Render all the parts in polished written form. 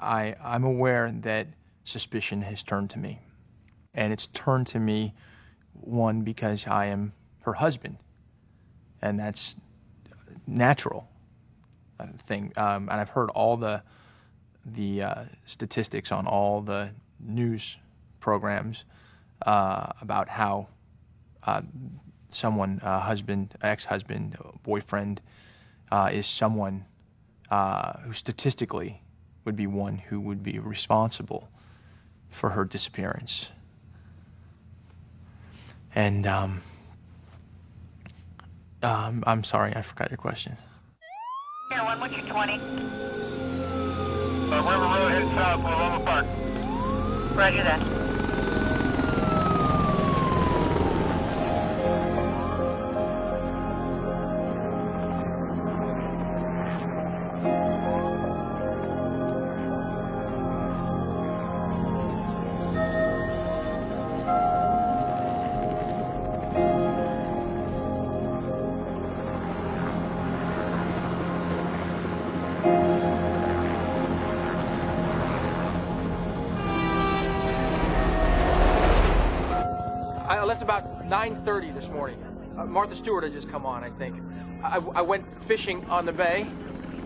I'm aware that suspicion has turned to me. And it's turned to me, one, because I am her husband. And that's natural thing. And I've heard all the statistics on all the news programs about how someone, husband, ex-husband, boyfriend, is someone who statistically would be one who would be responsible for her disappearance. And I'm sorry, I forgot your question. Here, 1, what's your 20? River Road, head south, Willow Park. Roger that. I left about 9:30 this morning. Martha Stewart had just come on, I think. I went fishing on the bay,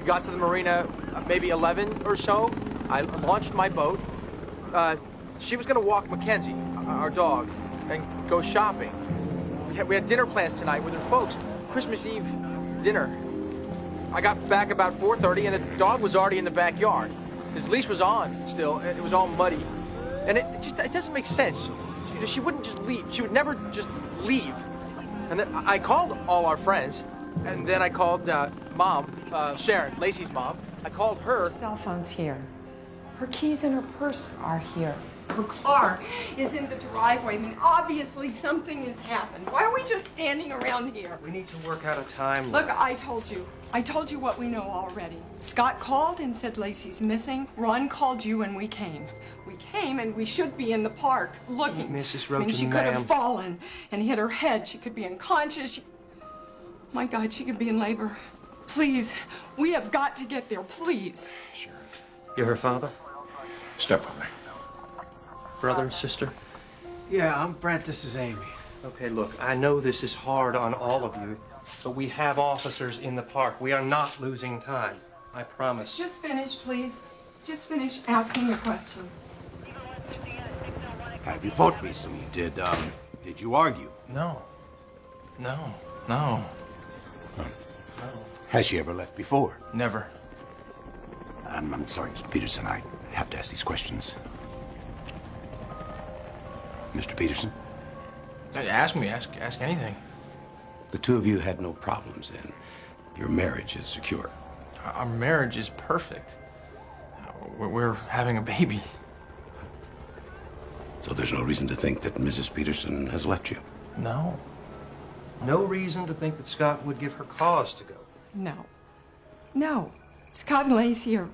got to the marina maybe 11 or so. I launched my boat. She was going to walk Mackenzie, our dog, and go shopping. We had dinner plans tonight with her folks, Christmas Eve dinner. I got back about 4:30 and the dog was already in the backyard. His leash was on still, and it was all muddy. And it doesn't make sense. She wouldn't just leave. She would never just leave. And then I called all our friends, and then I called Mom, Sharon, Lacey's mom. I called her. Her cell phone's here. Her keys and her purse are here. Her car is in the driveway. I mean, obviously something has happened. Why are we just standing around here? We need to work out a time. Look, I told you. I told you what we know already. Scott called and said Lacey's missing. Ron called you and we came. We came and we should be in the park looking. Mrs. Roach, I mean, she could have fallen and hit her head. She could be unconscious. My God, she could be in labor. Please, we have got to get there, please. Sure. You're her father? Stepfather. Brother, sister? Yeah, I'm Brent. This is Amy. Okay, look, I know this is hard on all of you, but we have officers in the park. We are not losing time. I promise. Just finish, please. Just finish asking your questions. Have you fought recently? Did you argue? No. Has she ever left before? Never. I'm sorry, Mr. Peterson. I have to ask these questions. Mr. Peterson? Ask me. Ask anything. The two of you had no problems then. Your marriage is secure. Our marriage is perfect. We're having a baby. So there's no reason to think that Mrs. Peterson has left you? No. No reason to think that Scott would give her cause to go. No. Scott and Lacey are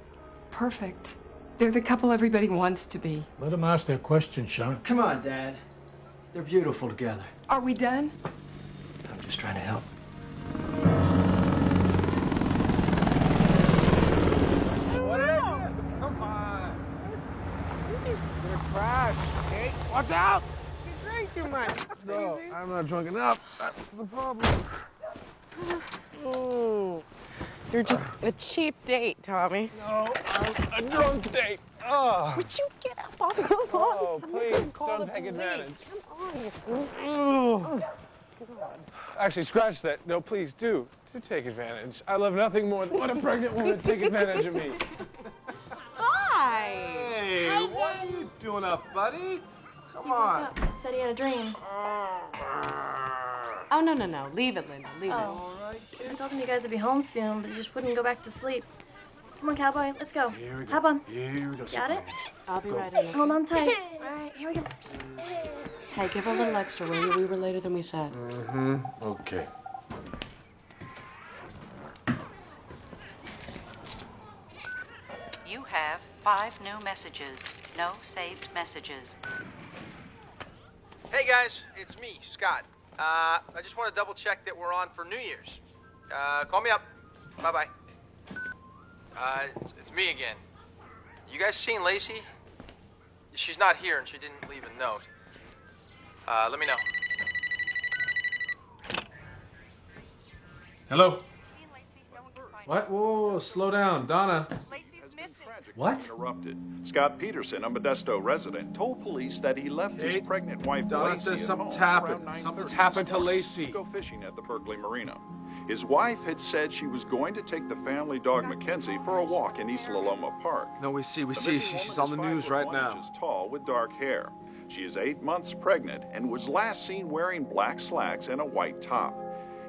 perfect. They're the couple everybody wants to be. Let them ask their question, Sean. Come on, Dad. They're beautiful together. Are we done? I'm just trying to help. Come on. You're gonna crash. Hey, watch out! You drank too much. No, I'm not drunk enough. That's the problem. Oh. You're just a cheap date, Tommy. No, I'm a drunk date. Oh. Would you get up off the lawn? Oh, Somebody please, call don't the take police. advantage. Come on, you fool. Oh. Actually, scratch that. No, please do take advantage. I love nothing more than when a pregnant woman take advantage of me. Hi. Hey, what are you doing up, buddy? Come on. Said he had a dream. Oh, no. Leave it, Linda. Leave I told him you guys would be home soon, but he just wouldn't go back to sleep. Come on, cowboy, let's go. Here we go. Hop on. Here we go. Got it? it. I'll be right in. Hold on tight. All right, here we go. Hey, give her a little extra, will you? We were later than we said. Okay. You have 5 new messages. No saved messages. Hey guys, it's me, Scott. I just want to double check that we're on for New Year's. Call me up. Bye-bye. It's me again. You guys seen Lacey? She's not here and she didn't leave a note. Let me know. Hello? What? Whoa, slow down. Donna. What? Interrupted. Scott Peterson, a Modesto resident, told police that he left his Kate, pregnant wife Donna Lacey says at something's home happened. around 9:30 Something's happened to this morning Lacey. to go fishing at the Berkeley Marina. His wife had said she was going to take the family dog Mackenzie for a walk in East Loloma Park. No, we see. The missing woman She's on the is news 5'1" right now. inches tall with dark hair. She is 8 months pregnant and was last seen wearing black slacks and a white top.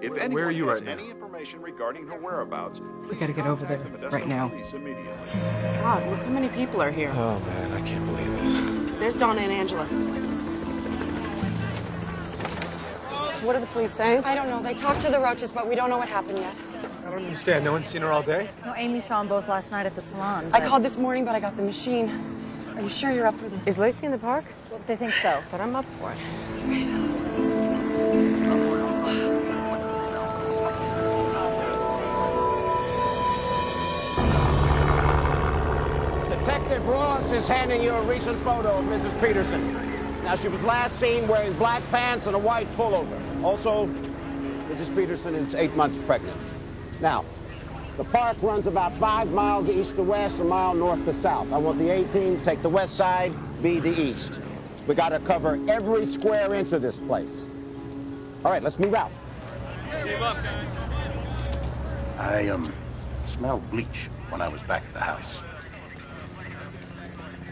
If anyone where are you has right now? any information regarding her whereabouts, We gotta get over there contact the Modesto right now. Police immediately. God, look how many people are here. Oh, man, I can't believe this. There's Donna and Angela. What are the police saying? I don't know. They talked to the Roaches, but we don't know what happened yet. I don't understand. No one's seen her all day? No, Amy saw them both last night at the salon. I called this morning, but I got the machine. Are you sure you're up for this? Is Lacey in the park? They think so, but I'm up for it. Detective Ross is handing you a recent photo of Mrs. Peterson. Now, she was last seen wearing black pants and a white pullover. Also, Mrs. Peterson is 8 months pregnant. Now, the park runs about 5 miles east to west, a mile north to south. I want the A team to take the west side, B the east. We got to cover every square inch of this place. All right, let's move out. I smelled bleach when I was back at the house.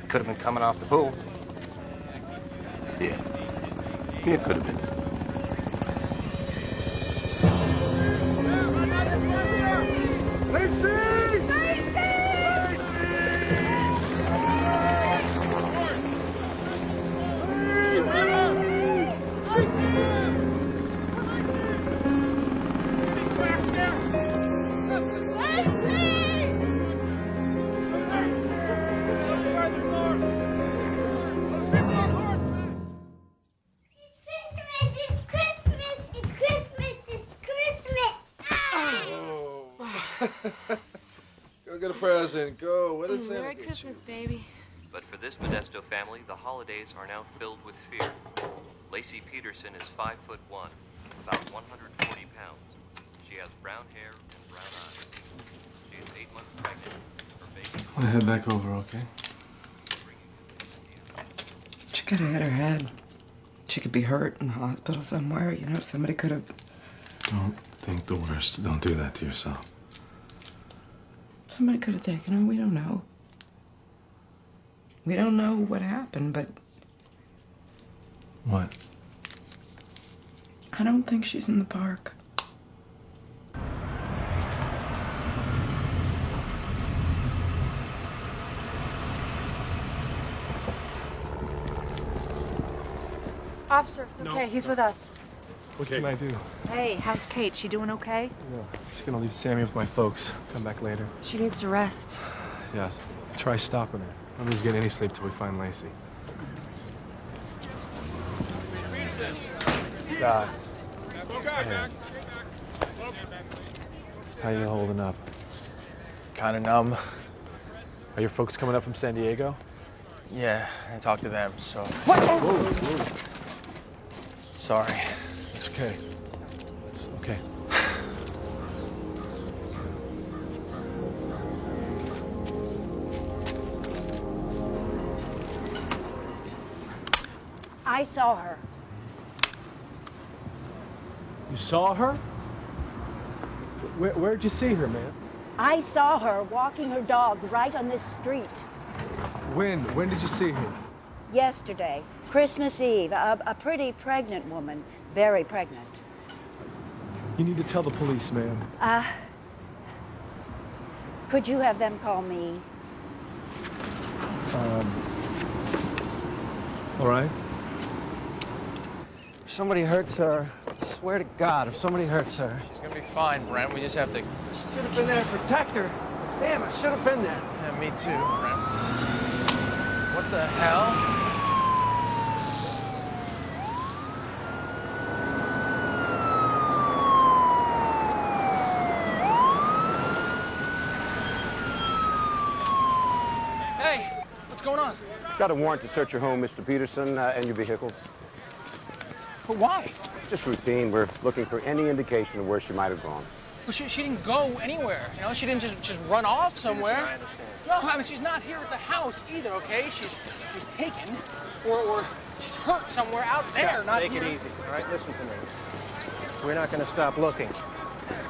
Could have been coming off the pool. Yeah. Yeah, it could have been. Go get a present. Go. What is that? Merry Christmas, baby. But for this Modesto family, the holidays are now filled with fear. Lacey Peterson is 5'1", about 140 pounds. She has brown hair and brown eyes. She is 8 months pregnant. Her baby. I'll head back over, okay? She could have hit her head. She could be hurt in the hospital somewhere. You know, somebody could have. Don't think the worst. Don't do that to yourself. Somebody could have taken her. We don't know. We don't know what happened, but What? I don't think she's in the park. Officer, it's okay. He's with us. What can I do? Hey, how's Kate? She doing okay? No, she's gonna leave Sammy with my folks. Come back later. She needs to rest. Yes. Try stopping her. Nobody's getting any sleep till we find Lacey. Scott. Hey. How you holding up? Kind of numb. Are your folks coming up from San Diego? Yeah, I talked to them, so. Whoa. Sorry. It's okay. It's okay. I saw her. You saw her? Where'd you see her, man? I saw her walking her dog right on this street When? When did you see her? yesterday, Christmas Eve. A pretty pregnant woman, very pregnant. You need to tell the police, man. Could you have them call me? All right. If somebody hurts her, I swear to God, if somebody hurts her. She's gonna be fine, Brent. We just have to. Should have been there to protect her. Damn, I should have been there. Yeah, me too, Brent. What the hell? Hey, What's going on? Got a warrant to search your home, Mr. Peterson, and your vehicles. But why? Just routine. We're looking for any indication of where she might have gone. Well, she didn't go anywhere. You know, she didn't just run off somewhere. I understand. No, I mean, she's not here at the house either, okay? She's taken or she's hurt somewhere out there, Scott, not take here. it easy, all right? Listen to me. We're not going to stop looking,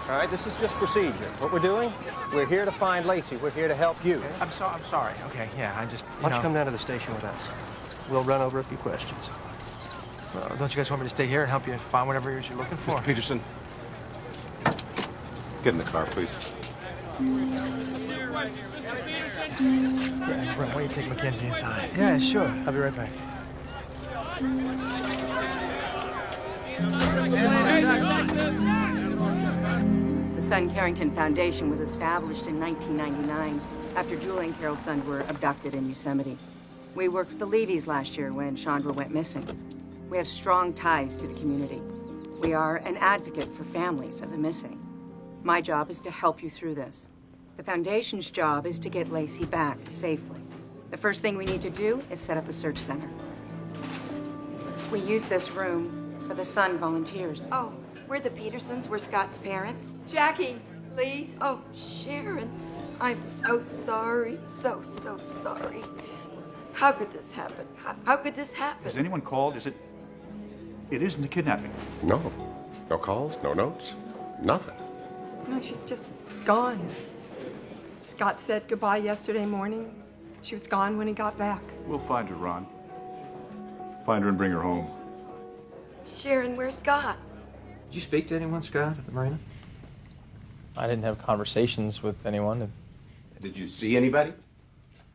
all right? This is just procedure. What we're doing, we're here to find Lacey. We're here to help you. I'm sorry. Okay, yeah, I just, Why don't you come down to the station with us? We'll run over a few questions. Don't you guys want me to stay here and help you find whatever you're looking for? Mr. Peterson, get in the car, please. Yeah, Brent, why don't you take Mackenzie inside? Yeah, sure. I'll be right back. The Son Carrington Foundation was established in 1999 after Julie and Carol's sons were abducted in Yosemite. We worked with the Levys last year when Chandra went missing. We have strong ties to the community. We are an advocate for families of the missing. My job is to help you through this. The Foundation's job is to get Lacey back safely. The first thing we need to do is set up a search center. We use this room for the Sun volunteers. Oh, we're the Petersons. We're Scott's parents. Jackie, Lee. Oh, Sharon, I'm so sorry. So sorry. How could this happen? How could this happen? Has anyone called? It isn't a kidnapping. No. No calls, no notes, nothing. No, she's just gone. Scott said goodbye yesterday morning. She was gone when he got back. We'll find her, Ron. Find her and bring her home. Sharon, where's Scott? Did you speak to anyone, Scott, at the marina? I didn't have conversations with anyone. Did you see anybody?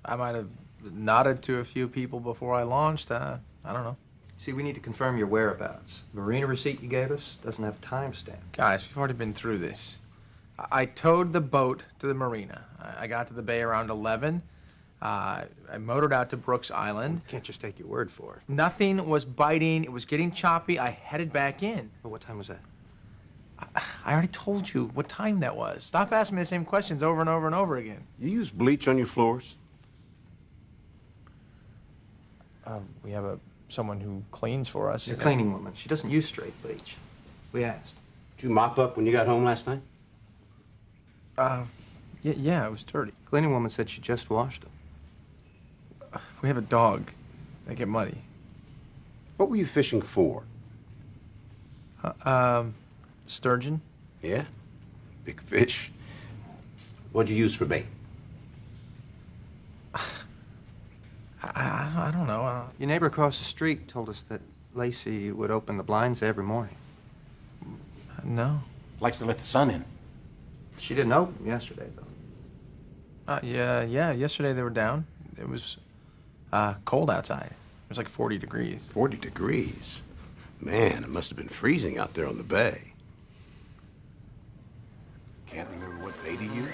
I might have nodded to a few people before I launched. I don't know. See, we need to confirm your whereabouts. The marina receipt you gave us doesn't have a timestamp. Guys, we've already been through this. I towed the boat to the marina. I got to the bay around 11. I motored out to Brooks Island. You can't just take your word for it. Nothing was biting. It was getting choppy. I headed back in. Well, what time was that? I already told you what time that was. Stop asking me the same questions over and over and over again. You use bleach on your floors? We have someone who cleans for us. The cleaning woman. She doesn't use straight bleach. We asked. Did you mop up when you got home last night? Yeah, it was dirty. Cleaning woman said she just washed them. We have a dog. They get muddy. What were you fishing for? Sturgeon. Yeah? Big fish. What'd you use for bait? I don't know. Your neighbor across the street told us that Lacey would open the blinds every morning. No. Likes to let the sun in. She didn't open yesterday, though. Yeah. Yesterday they were down. It was cold outside. It was like 40 degrees. 40 degrees? Man, it must have been freezing out there on the bay. Can't remember what bait he used?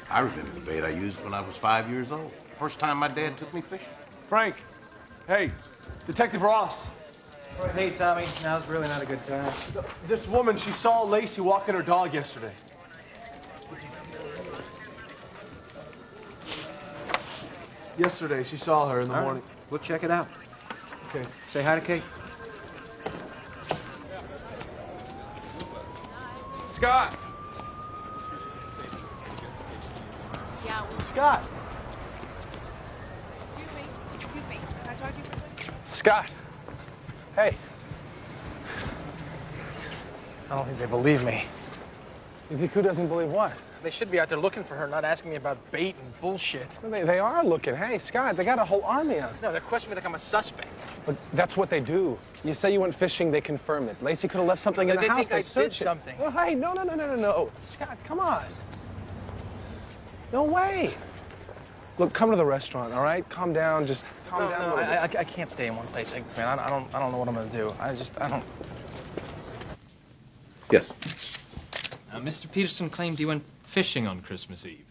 I remember the bait I used when I was 5 years old. First time my dad took me fishing. Frank, hey, Detective Ross. Hey, Tommy, now's really not a good time. This woman, she saw Lacey walking her dog yesterday. Yesterday, she saw her in the morning. We'll check it out. Okay. Say hi to Kate. Scott! Scott! Excuse me. Can I talk to you for a second? Scott! Hey. I don't think they believe me. You think who doesn't believe what? They should be out there looking for her, not asking me about bait and bullshit. Well, they are looking. Hey, Scott, they got a whole army on. No, they're questioning me like I'm a suspect. But that's what they do. You say you went fishing, they confirm it. Lacey could have left something in the house. They They did search it. something. Well, hey, no. Scott, come on. No way. Look, come to the restaurant, all right? Calm down. Just calm down a little bit. I can't stay in one place. Man, I don't know what I'm gonna do. I don't. Yes. Mr. Peterson claimed he went fishing on Christmas Eve.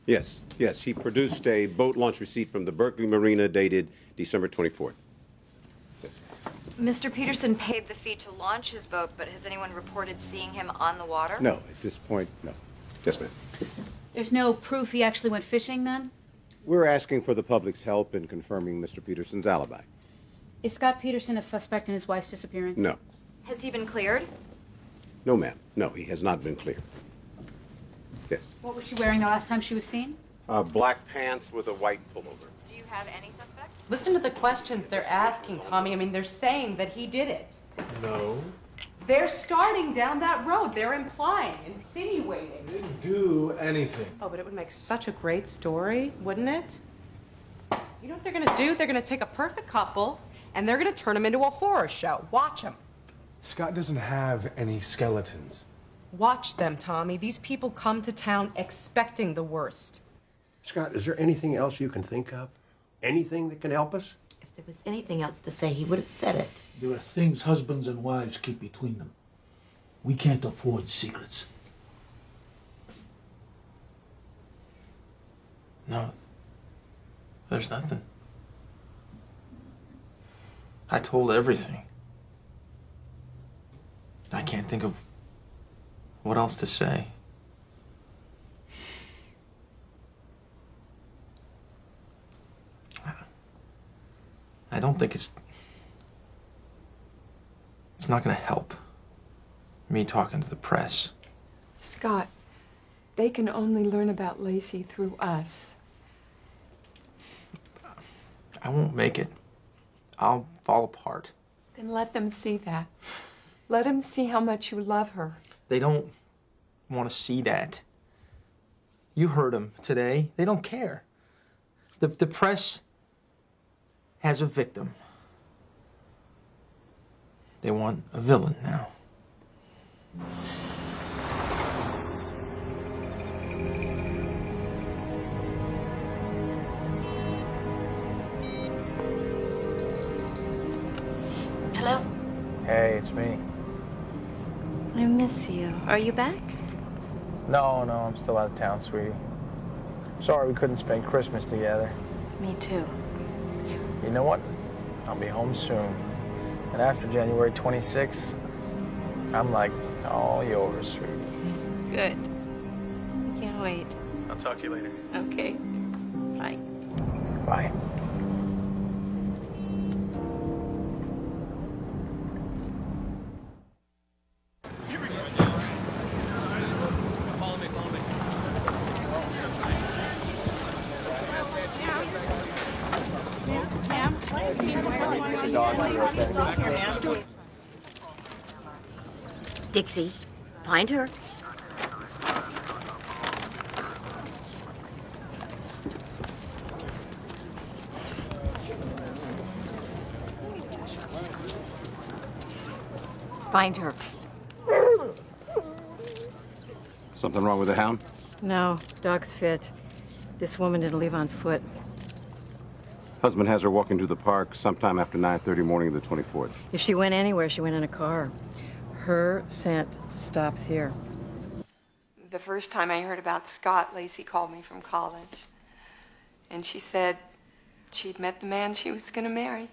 Yes. He produced a boat launch receipt from the Berkeley Marina dated December 24th. Mr. Peterson paid the fee to launch his boat, but has anyone reported seeing him on the water? No, at this point, no. Yes, ma'am. There's no proof he actually went fishing then? We're asking for the public's help in confirming Mr. Peterson's alibi. Is Scott Peterson a suspect in his wife's disappearance? No. Has he been cleared? No, ma'am. No, he has not been cleared. Yes. What was she wearing the last time she was seen? Black pants with a white pullover. Do you have any suspects? Listen to the questions they're asking, Tommy. I mean, they're saying that he did it. No. They're starting down that road. They're implying, insinuating. Didn't do anything. Oh, but it would make such a great story, wouldn't it? You know what they're gonna do? They're gonna take a perfect couple and they're gonna turn them into a horror show. Watch them. Scott doesn't have any skeletons. Watch them, Tommy. These people come to town expecting the worst. Scott, is there anything else you can think of? Anything that can help us? If there was anything else to say, he would have said it. There are things husbands and wives keep between them. We can't afford secrets. No. There's nothing. I told everything. I can't think of what else to say. I don't think it's not gonna help me talking to the press. Scott, they can only learn about Lacey through us. I won't make it. I'll fall apart. Then let them see that. Let them see how much you love her. They don't want to see that. You heard them today. They don't care. The press has a victim. They want a villain now. Hello? Hey, it's me. I miss you. Are you back? No, I'm still out of town, sweetie. Sorry we couldn't spend Christmas together. Me too. You know what? I'll be home soon. And after January 26th, I'm like all yours, sweetie. Good. I can't wait. I'll talk to you later. Okay. Bye. Bye. Dixie, find her. Find her. Something wrong with the hound? No, dog's fit. This woman didn't leave on foot. Husband has her walking to the park sometime after 9:30 morning of the 24th. If she went anywhere, she went in a car. Her scent stops here. The first time I heard about Scott, Lacey called me from college. And she said she'd met the man she was going to marry.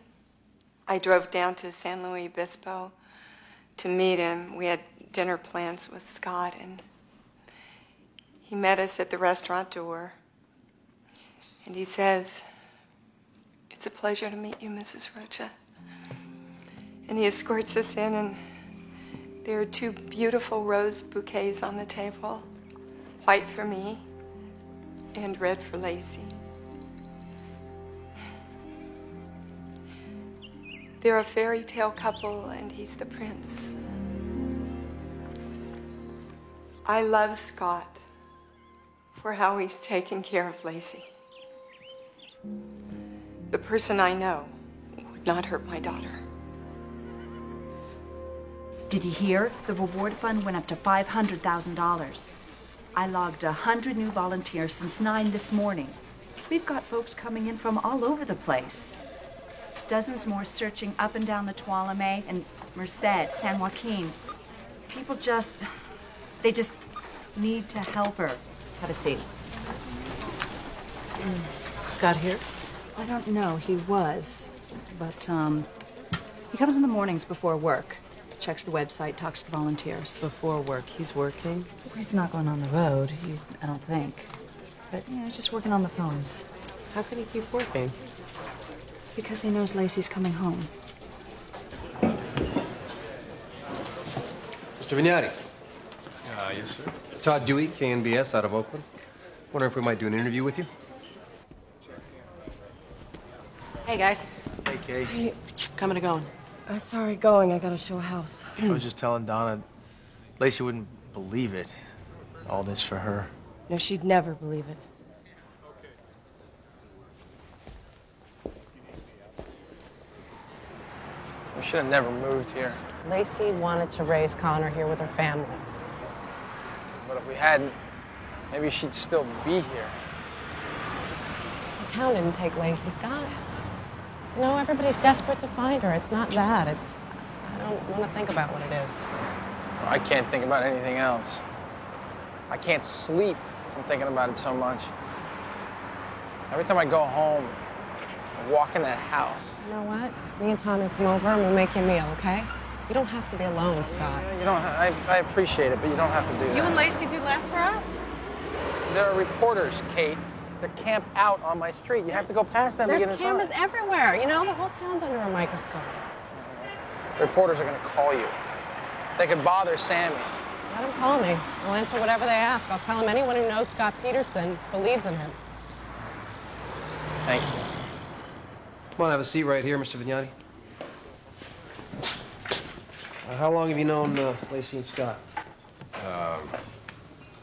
I drove down to San Luis Obispo to meet him. We had dinner plans with Scott, and he met us at the restaurant door. And he says, "It's a pleasure to meet you, Mrs. Rocha." And he escorts us in, and there are two beautiful rose bouquets on the table, white for me and red for Lacey. They're a fairy tale couple, and he's the prince. I love Scott for how he's taken care of Lacey. The person I know would not hurt my daughter. Did you hear? The reward fund went up to $500,000. I logged 100 new volunteers since 9 this morning. We've got folks coming in from all over the place. Dozens more searching up and down the Tuolumne and Merced, San Joaquin. People they just need to help her. Have a seat. Scott here? I don't know. He was. But, he comes in the mornings before work. Checks the website, talks to volunteers. Before work, he's working? He's not going on the road, I don't think. But, he's just working on the phones. How can he keep working? Because he knows Lacey's coming home. Mr. Vignati. Yes, sir. Todd Dewey, KNBS out of Oakland. Wonder if we might do an interview with you? Hey, guys. Hey, Kay. Hey, coming or going? Sorry, going. I gotta show a house. I was just telling Donna, Lacey wouldn't believe it. All this for her. No, she'd never believe it. We should have never moved here. Lacey wanted to raise Connor here with her family. But if we hadn't, maybe she'd still be here. The town didn't take Lacey, Scott. You know, everybody's desperate to find her. It's not that. I don't want to think about what it is. I can't think about anything else. I can't sleep from thinking about it so much. Every time I go home, I walk in that house. You know what? Me and Tommy come over and we'll make you a meal, okay? You don't have to be alone, Scott. You don't. I appreciate it, but you don't have to do that. You and Lacey do less for us? There are reporters, Kate. They're camped out on my street. You have to go past them to get There's inside. cameras everywhere. You know, the whole town's under a microscope. The reporters are going to call you. They could bother Sammy. Let them call me. I'll answer whatever they ask. I'll tell them anyone who knows Scott Peterson believes in him. Thank you. Come on, have a seat right here, Mr. Vignati. How long have you known Lacey and Scott?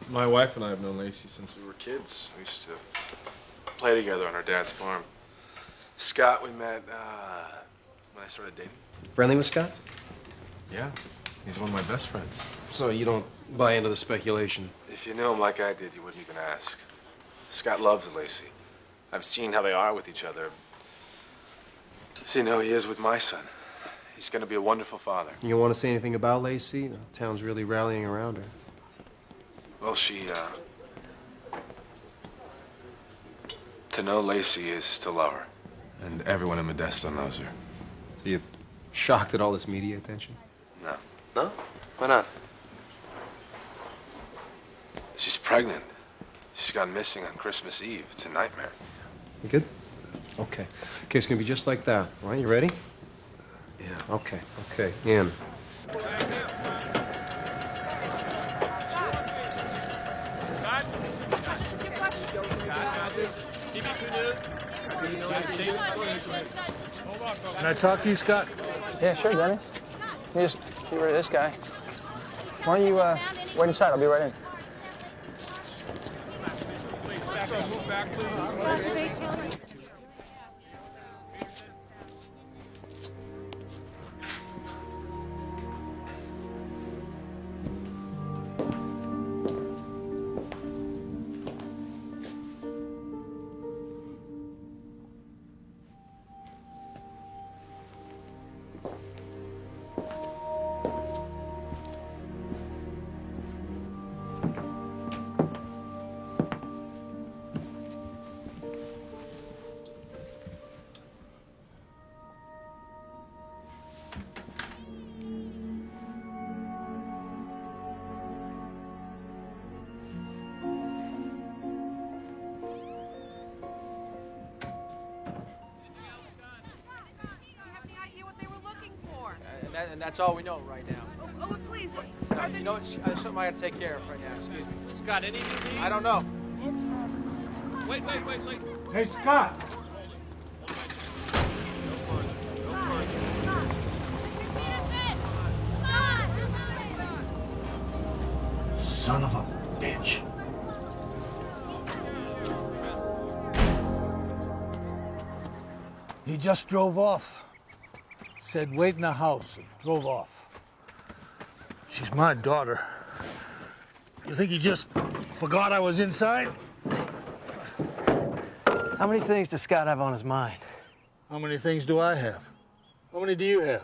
My wife and I have known Lacey since we were kids. We used to play together on our dad's farm. Scott, we met when I started dating. Friendly with Scott? Yeah, he's one of my best friends. So you don't buy into the speculation? If you knew him like I did, you wouldn't even ask. Scott loves Lacey. I've seen how they are with each other. Seen how he is with my son. He's gonna be a wonderful father. You don't want to say anything about Lacey? The town's really rallying around her. Well, to know Lacey is to love her. And everyone in Modesto knows her. So you shocked at all this media attention? No. No? Why not? She's pregnant. She's gone missing on Christmas Eve. It's a nightmare. You good? Okay. Okay, it's gonna be just like that. All right, you ready? Yeah. Okay, okay. In. Can I talk to you, Scott? Yeah, sure, Dennis. Let me just get rid of this guy. Why don't you wait inside? I'll be right in. And that's all we know right now. Oh, please. You know, it's something I gotta take care of right now. Excuse me. Scott, any of you need? I don't know. Wait. Hey, Scott! Son of a bitch. He just drove off. Said wait in the house and drove off. She's my daughter. You think he just forgot I was inside? How many things does Scott have on his mind? How many things do I have? How many do you have?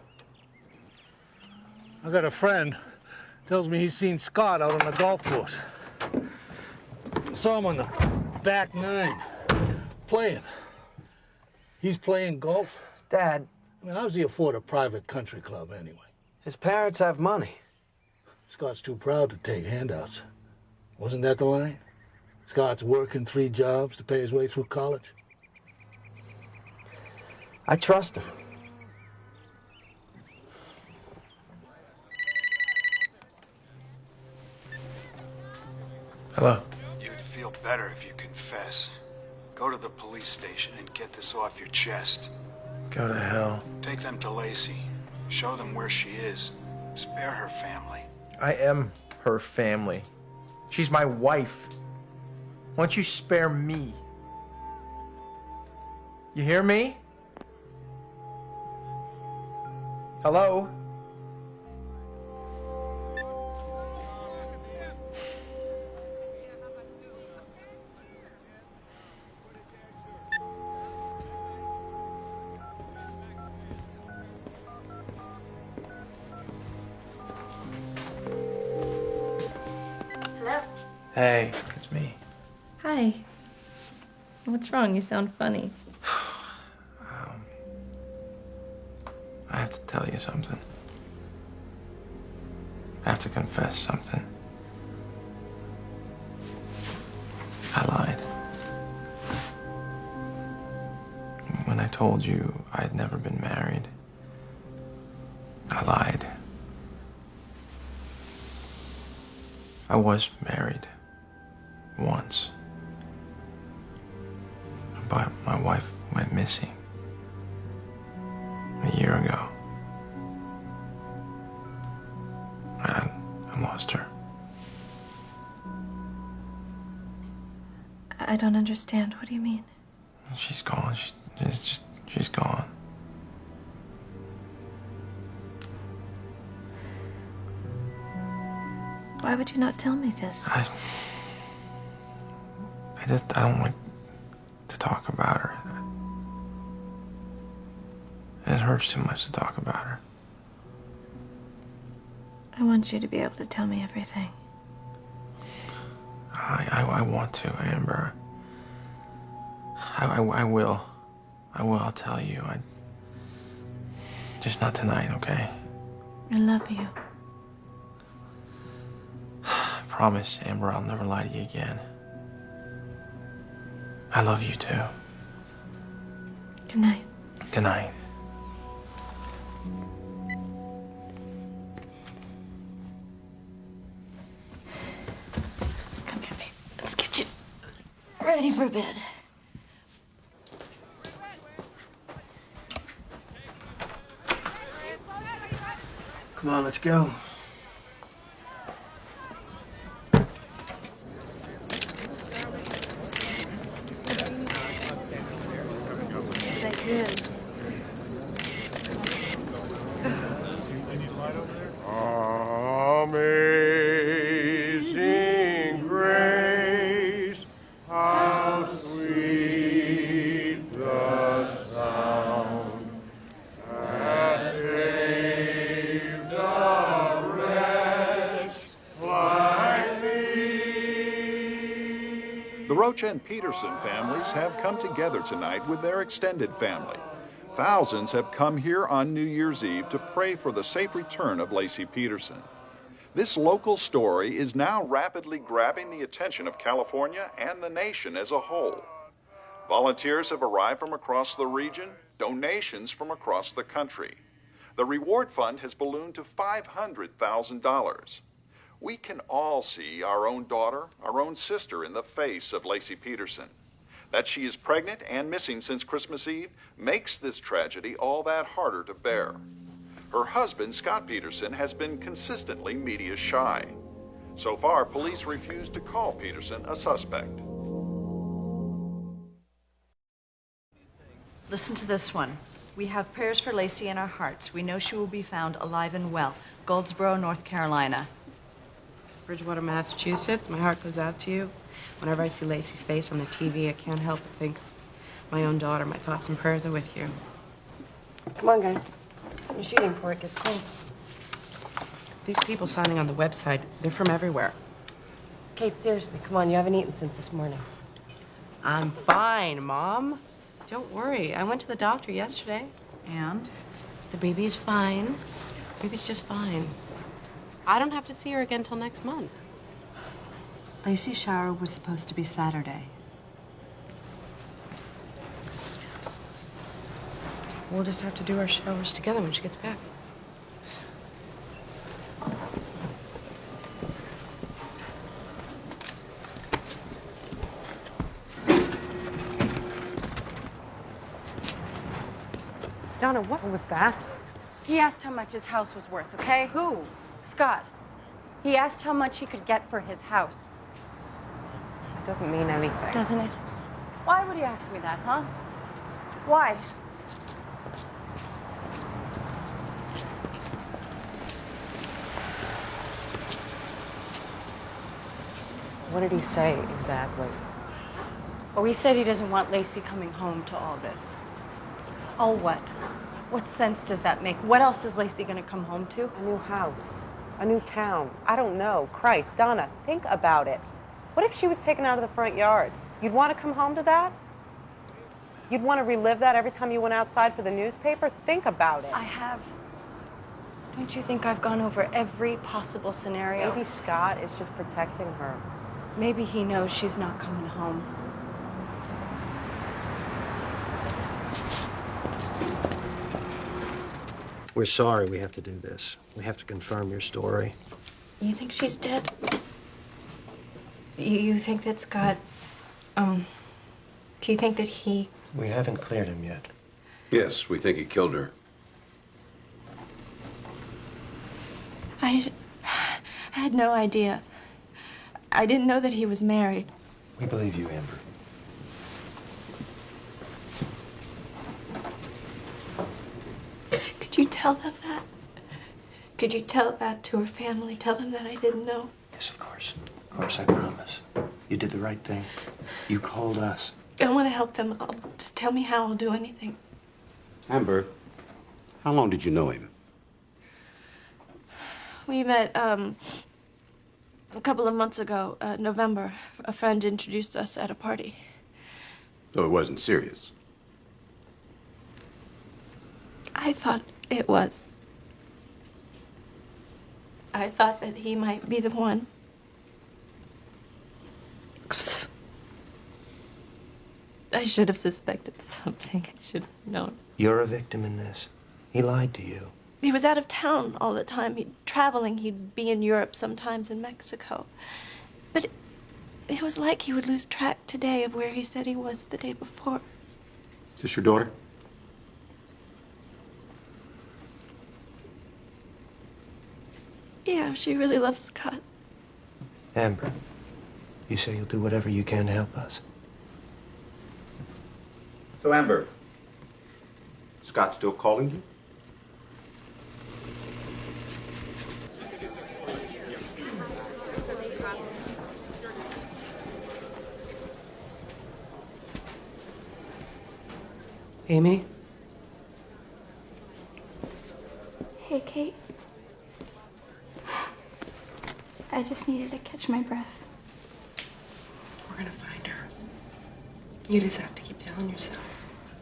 I got a friend, tells me he's seen Scott out on the golf course. Saw him on the back nine, playing. He's playing golf? Dad. I mean, how does he afford a private country club anyway? His parents have money. Scott's too proud to take handouts. Wasn't that the line? Scott's working 3 jobs to pay his way through college. I trust him. Hello. You'd feel better if you confess. Go to the police station and get this off your chest. Go to hell. Take them to Lacey. Show them where she is. Spare her family. I am her family. She's my wife. Why don't you spare me? You hear me? Hello? Hello? Hey, it's me. Hi. What's wrong? You sound funny. I have to tell you something. I have to confess something. I lied. When I told you I had never been married, I lied. I was married once, but my wife went missing a year ago. I lost her. I don't understand. What do you mean? She's gone. She's gone. Why would you not tell me this? I don't like to talk about her. It hurts too much to talk about her. I want you to be able to tell me everything. I want to, Amber. I will. I'll tell you. Just not tonight, okay? I love you. I promise, Amber, I'll never lie to you again. I love you too. Good night. Good night. Come here, babe. Let's get you ready for bed. Come on, let's go. Thank you. Amazing grace, how sweet the sound that saved a wretch like me. The Roach and Peterson families have come together tonight with their extended family. Thousands have come here on New Year's Eve to pray for the safe return of Lacey Peterson. This local story is now rapidly grabbing the attention of California and the nation as a whole. Volunteers have arrived from across the region, donations from across the country. The reward fund has ballooned to $500,000. We can all see our own daughter, our own sister in the face of Lacey Peterson. That she is pregnant and missing since Christmas Eve makes this tragedy all that harder to bear. Her husband, Scott Peterson, has been consistently media shy. So far, police refuse to call Peterson a suspect. Listen to this one. We have prayers for Lacey in our hearts. We know she will be found alive and well. Goldsboro, North Carolina. Bridgewater, Massachusetts. My heart goes out to you. Whenever I see Lacey's face on the TV, I can't help but think of my own daughter. My thoughts and prayers are with you. Come on, guys. You're shooting before it gets cold. These people signing on the website, they're from everywhere. Kate, seriously, come on. You haven't eaten since this morning. I'm fine, Mom. Don't worry. I went to the doctor yesterday. And? The baby is fine. The baby's just fine. I don't have to see her again till next month. Lacey's shower was supposed to be Saturday. We'll just have to do our showers together when she gets back. Donna, what was that? He asked how much his house was worth, okay? Who? Scott. He asked how much he could get for his house. It doesn't mean anything. Doesn't it? Why would he ask me that, huh? Why? What did he say exactly? Oh, he said he doesn't want Lacey coming home to all this. All what? What sense does that make? What else is Lacey gonna come home to? A new house. A new town. I don't know. Christ, Donna, think about it. What if she was taken out of the front yard? You'd want to come home to that? You'd want to relive that every time you went outside for the newspaper? Think about it. I have. Don't you think I've gone over every possible scenario? Maybe Scott is just protecting her. Maybe he knows she's not coming home. We're sorry we have to do this. We have to confirm your story. You think she's dead? You think that Scott, do you think that he... We haven't cleared him yet. Yes, we think he killed her. I had no idea. I didn't know that he was married. We believe you, Amber. Could you tell them that? Could you tell that to her family? Tell them that I didn't know? Yes, of course. Of course, I promise. You did the right thing. You called us. I want to help them. Just tell me how. I'll do anything. Amber, how long did you know him? We met, a couple of months ago, November. A friend introduced us at a party. So it wasn't serious. I thought it was. I thought that he might be the one. I should have suspected something. I should have known. You're a victim in this. He lied to you. He was out of town all the time. He'd traveling. He'd be in Europe, sometimes in Mexico. But it was like he would lose track today of where he said he was the day before. Is this your daughter? Yeah, she really loves Scott. Amber, you say you'll do whatever you can to help us. So, Amber, Scott still calling you? Amy? Hey, Kate. I just needed to catch my breath. We're gonna find her. You just have to keep telling yourself.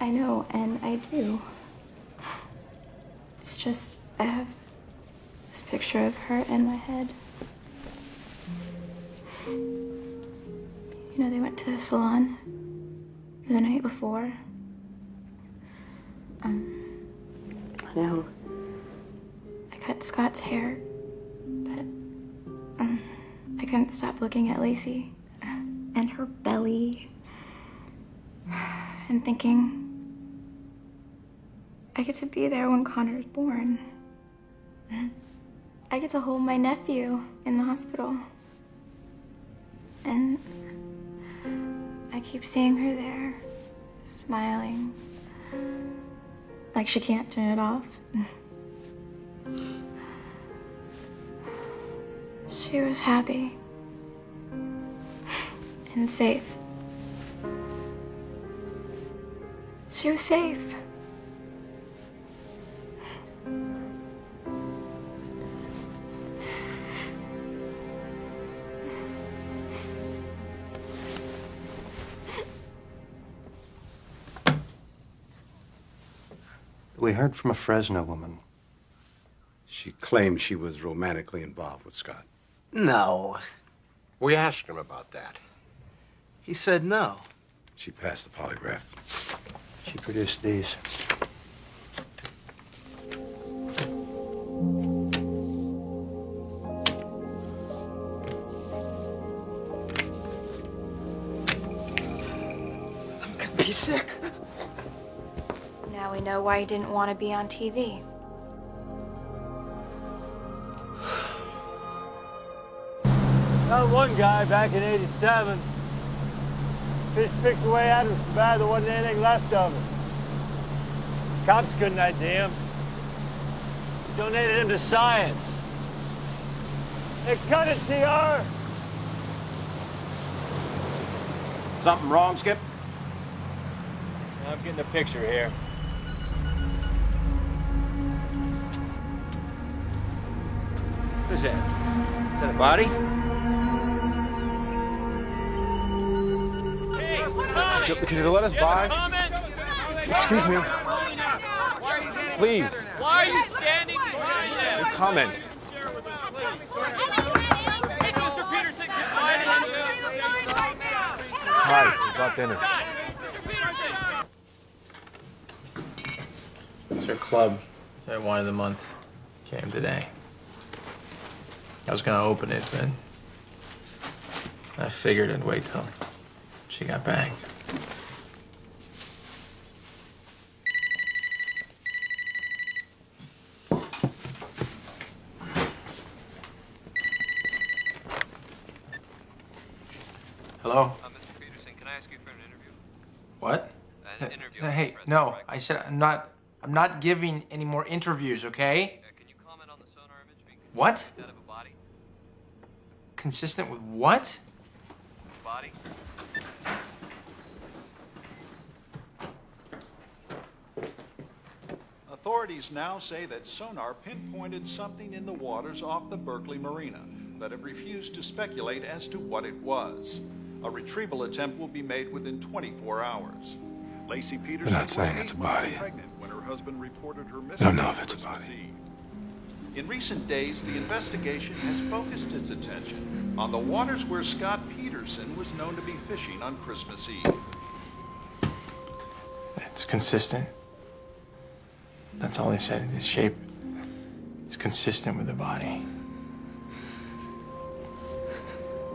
I know, and I do. It's just, I have this picture of her in my head. You know, they went to the salon the night before. I know. I cut Scott's hair, but I couldn't stop looking at Lacey and her belly and thinking I get to be there when Connor's born. I get to hold my nephew in the hospital. And I keep seeing her there, smiling, like she can't turn it off. She was happy and safe. She was safe. We heard from a Fresno woman. She claimed she was romantically involved with Scott. No. We asked him about that. He said no. She passed the polygraph. She produced these. Now we know why he didn't want to be on TV. Found one guy back in '87. Fish picked away at him so bad there wasn't anything left of him. Cops couldn't ID him. Donated him to science. Hey, cut it, TR! Something wrong, Skip? I'm getting a picture here. Who's that? Is that a body? Could you let us by? Excuse me. Please. Why are you standing behind them? Comment. Mr. Peterson, Hi, we got dinner. It's our club at Wine of the Month. Came today. I was gonna open it, but I figured I'd wait till she got back. Hello? Mr. Peterson, can I ask you for an interview? What? An interview. Hey, no. I said I'm not giving any more interviews, okay? Can you comment on the sonar image being What? that of a body? Consistent with what? Body? Authorities now say that sonar pinpointed something in the waters off the Berkeley Marina, but have refused to speculate as to what it was. A retrieval attempt will be made within 24 hours. Lacey Peterson They're not was saying 8 it's a months body. pregnant when her husband reported her I missing. don't know if on it's a Christmas body. Eve. In recent days, the investigation has focused its attention on the waters where Scott Peterson was known to be fishing on Christmas Eve. It's consistent. That's all they said. His shape is consistent with the body.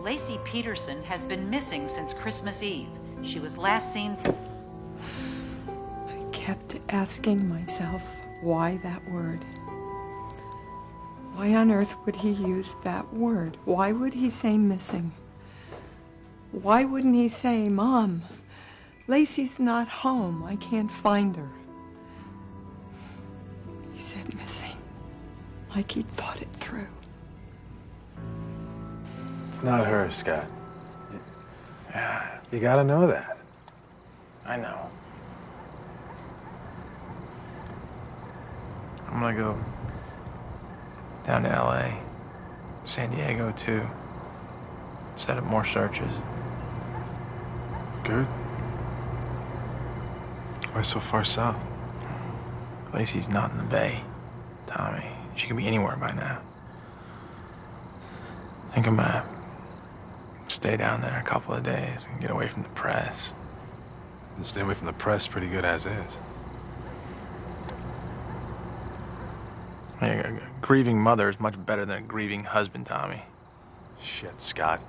Lacey Peterson has been missing since Christmas Eve. She was last seen. I kept asking myself, why that word? Why on earth would he use that word? Why would he say missing? Why wouldn't he say, Mom, Lacey's not home. I can't find her. He said missing, like he'd thought it through. It's not her, Scott. You gotta know that. I know. I'm gonna go down to LA, San Diego too. Set up more searches. Good. Why so far south? Lacey's not in the Bay, Tommy. She could be anywhere by now. I think I'm gonna stay down there a couple of days and get away from the press. And stay away from the press pretty good as is. A grieving mother is much better than a grieving husband, Tommy. Shit, Scott.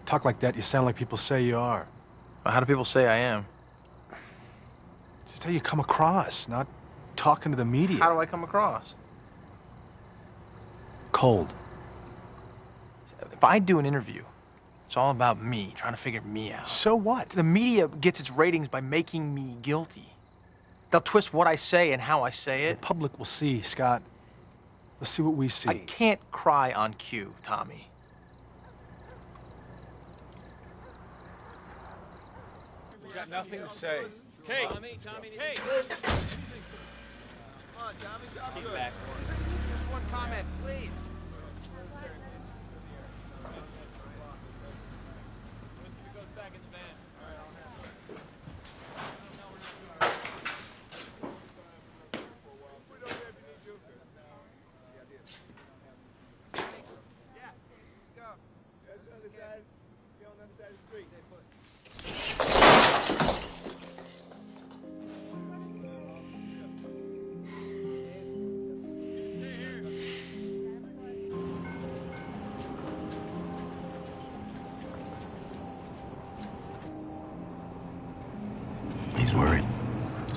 Talk like that, you sound like people say you are. Well, how do people say I am? Just how you come across, not talking to the media. How do I come across? Cold. If I do an interview, it's all about me, trying to figure me out. So what? The media gets its ratings by making me guilty. They'll twist what I say and how I say it. The public will see, Scott. Let's see what we see. I can't cry on cue, Tommy. We got nothing to say. Kate! Tommy, Kate! Come on, Tommy, keep back. Just one comment, please.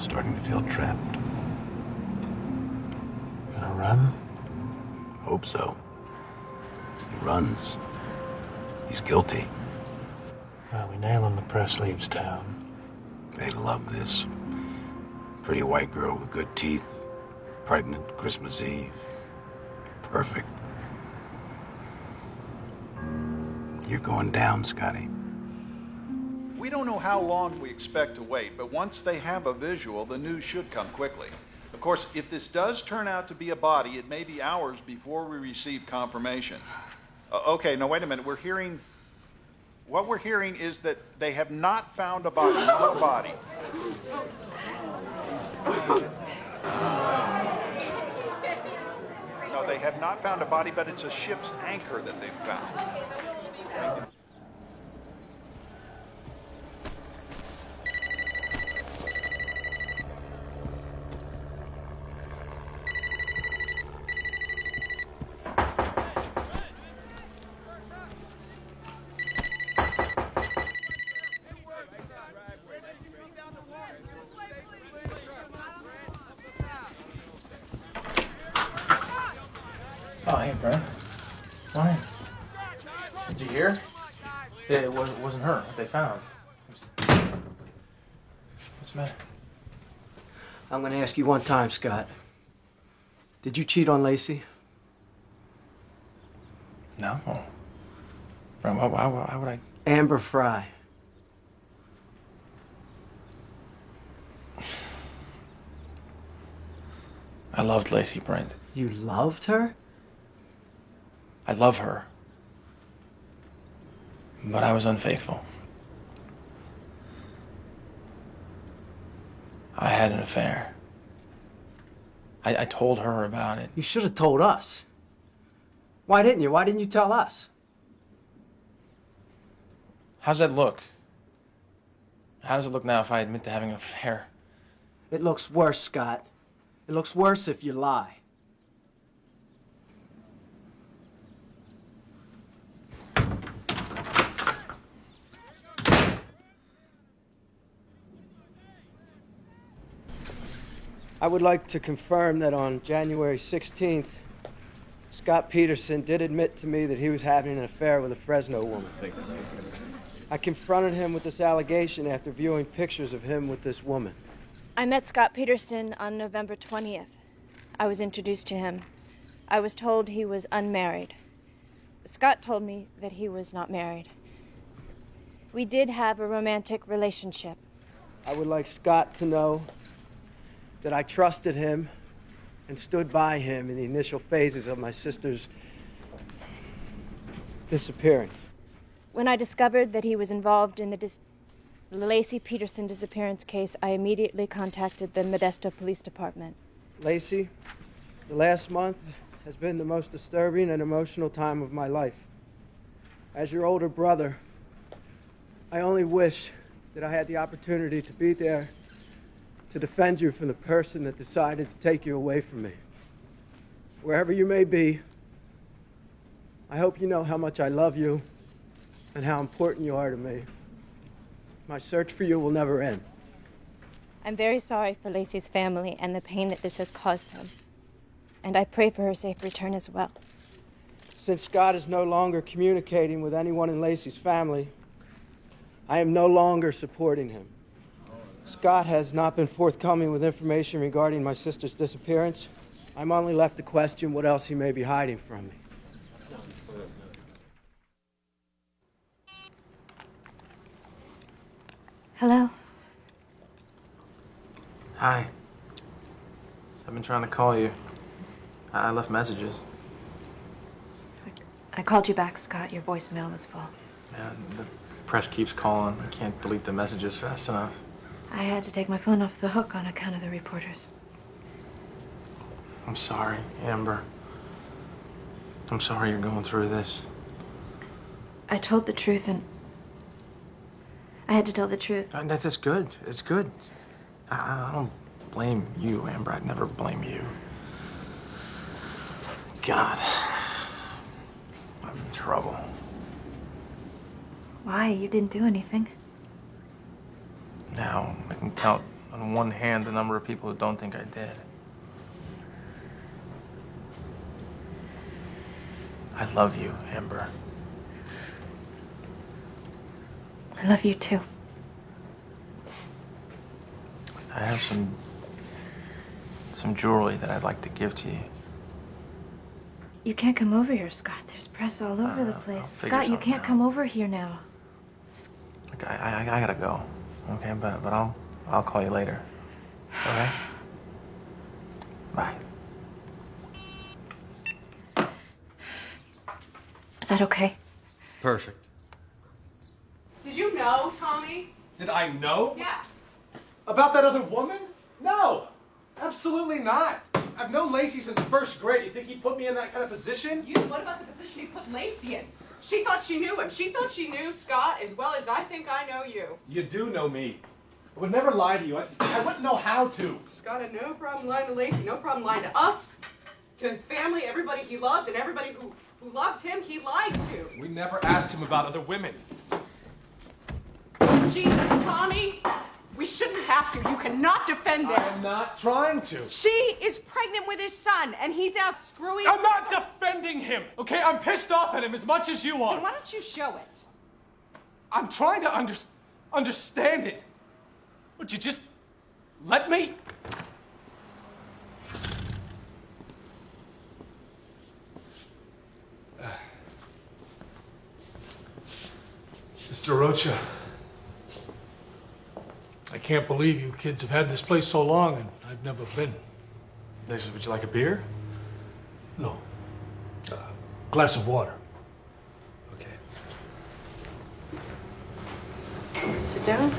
Starting to feel trapped. Gonna run? Hope so. He runs. He's guilty. Well, we nail him, the press leaves town. They love this. Pretty white girl with good teeth. Pregnant, Christmas Eve. Perfect. You're going down, Scotty. We don't know how long we expect to wait, but once they have a visual, the news should come quickly. Of course, if this does turn out to be a body, it may be hours before we receive confirmation. Okay, now wait a minute. What we're hearing is that they have not found a body, not a body. No, they have not found a body, but it's a ship's anchor that they've found. Oh, hey, Brent. Morning. Did you hear? It wasn't her, what they found. What's the matter? I'm gonna ask you one time, Scott. Did you cheat on Lacey? No. Brent, why would I? Amber Fry. I loved Lacey, Brent. You loved her? I love her. But I was unfaithful. I had an affair. I told her about it. You should have told us. Why didn't you? Why didn't you tell us? How's that look? How does it look now if I admit to having an affair? It looks worse, Scott. It looks worse if you lie. I would like to confirm that on January 16th, Scott Peterson did admit to me that he was having an affair with a Fresno woman. I confronted him with this allegation after viewing pictures of him with this woman. I met Scott Peterson on November 20th. I was introduced to him. I was told he was unmarried. Scott told me that he was not married. We did have a romantic relationship. I would like Scott to know that I trusted him and stood by him in the initial phases of my sister's disappearance. When I discovered that he was involved in the Lacey Peterson disappearance case, I immediately contacted the Modesto Police Department. Lacey, the last month has been the most disturbing and emotional time of my life. As your older brother, I only wish that I had the opportunity to be there to defend you from the person that decided to take you away from me. Wherever you may be, I hope you know how much I love you and how important you are to me. My search for you will never end. I'm very sorry for Lacey's family and the pain that this has caused them. And I pray for her safe return as well. Since Scott is no longer communicating with anyone in Lacey's family, I am no longer supporting him. Scott has not been forthcoming with information regarding my sister's disappearance. I'm only left to question what else he may be hiding from me. Hello. Hi. I've been trying to call you. I left messages. I called you back, Scott. Your voicemail was full. Yeah, the press keeps calling. I can't delete the messages fast enough. I had to take my phone off the hook on account of the reporters. I'm sorry, Amber. I'm sorry you're going through this. I told the truth and I had to tell the truth. That's good. It's good. I don't blame you, Amber. I'd never blame you. God. I'm in trouble. Why? You didn't do anything. Now I can count on one hand the number of people who don't think I did. I love you, Amber. I love you too. I have some jewelry that I'd like to give to you. You can't come over here, Scott. There's press all over the place. figure Scott, you something can't out. come over here now. Look, I gotta go. Okay, but I'll call you later. Okay? Bye. Is that okay? Perfect. Did you know, Tommy? Did I know? Yeah. About that other woman? No, absolutely not. I've known Lacey since first grade. You think he'd put me in that kind of position? What about the position he put Lacey in? She thought she knew him. She thought she knew Scott as well as I think I know you. You do know me. I would never lie to you. I wouldn't know how to. Scott had no problem lying to Lacey, no problem lying to us, to his family, everybody he loved, and everybody who loved him, he lied to. We never asked him about other women. Jesus, Tommy, we shouldn't have to. You cannot defend this. I'm not trying to. She is pregnant with his son, and he's out screwing. I'm not defending him, okay? I'm pissed off at him as much as you are. Then why don't you show it? I'm trying to understand it. Would you just let me? Mr. Rocha, I can't believe you kids have had this place so long and I've never been. Lacey, would you like a beer? No. Glass of water. Sit down.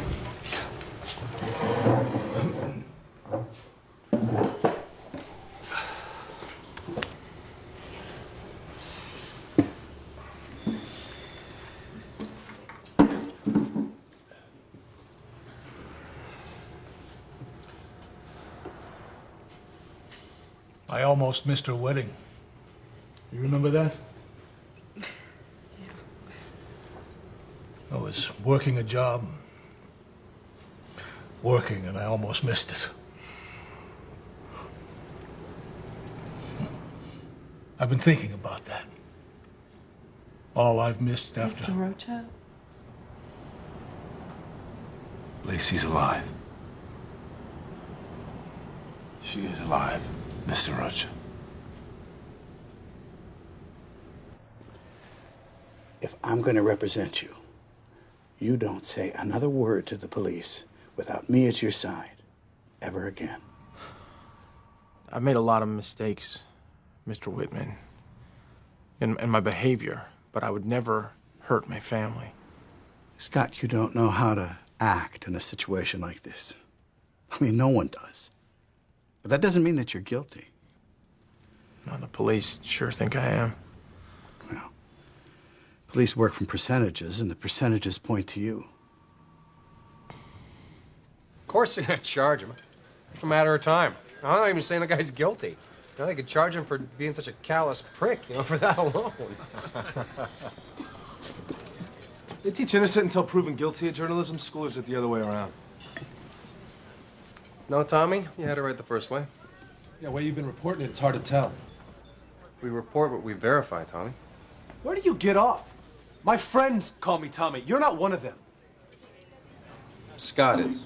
I almost missed her wedding. You remember that? I was working a job. Working, and I almost missed it. I've been thinking about that. All I've missed after... Mr. Rocha? Lacey's alive. She is alive, Mr. Rocha. If I'm going to represent you, you don't say another word to the police without me at your side, ever again. I've made a lot of mistakes, Mr. Whitman, in my behavior, but I would never hurt my family. Scott, you don't know how to act in a situation like this. I mean, no one does. But that doesn't mean that you're guilty. No, the police sure think I am. Well, police work from percentages, and the percentages point to you. Of course they're gonna charge him. It's a matter of time. I'm not even saying the guy's guilty. You know, they could charge him for being such a callous prick, you know, for that alone. They teach innocent until proven guilty at journalism school, or is it the other way around? No, Tommy? You had it right the first way. Yeah, way you've been reporting it, it's hard to tell. We report what we verify, Tommy. Where do you get off? My friends call me Tommy. You're not one of them. Scott is.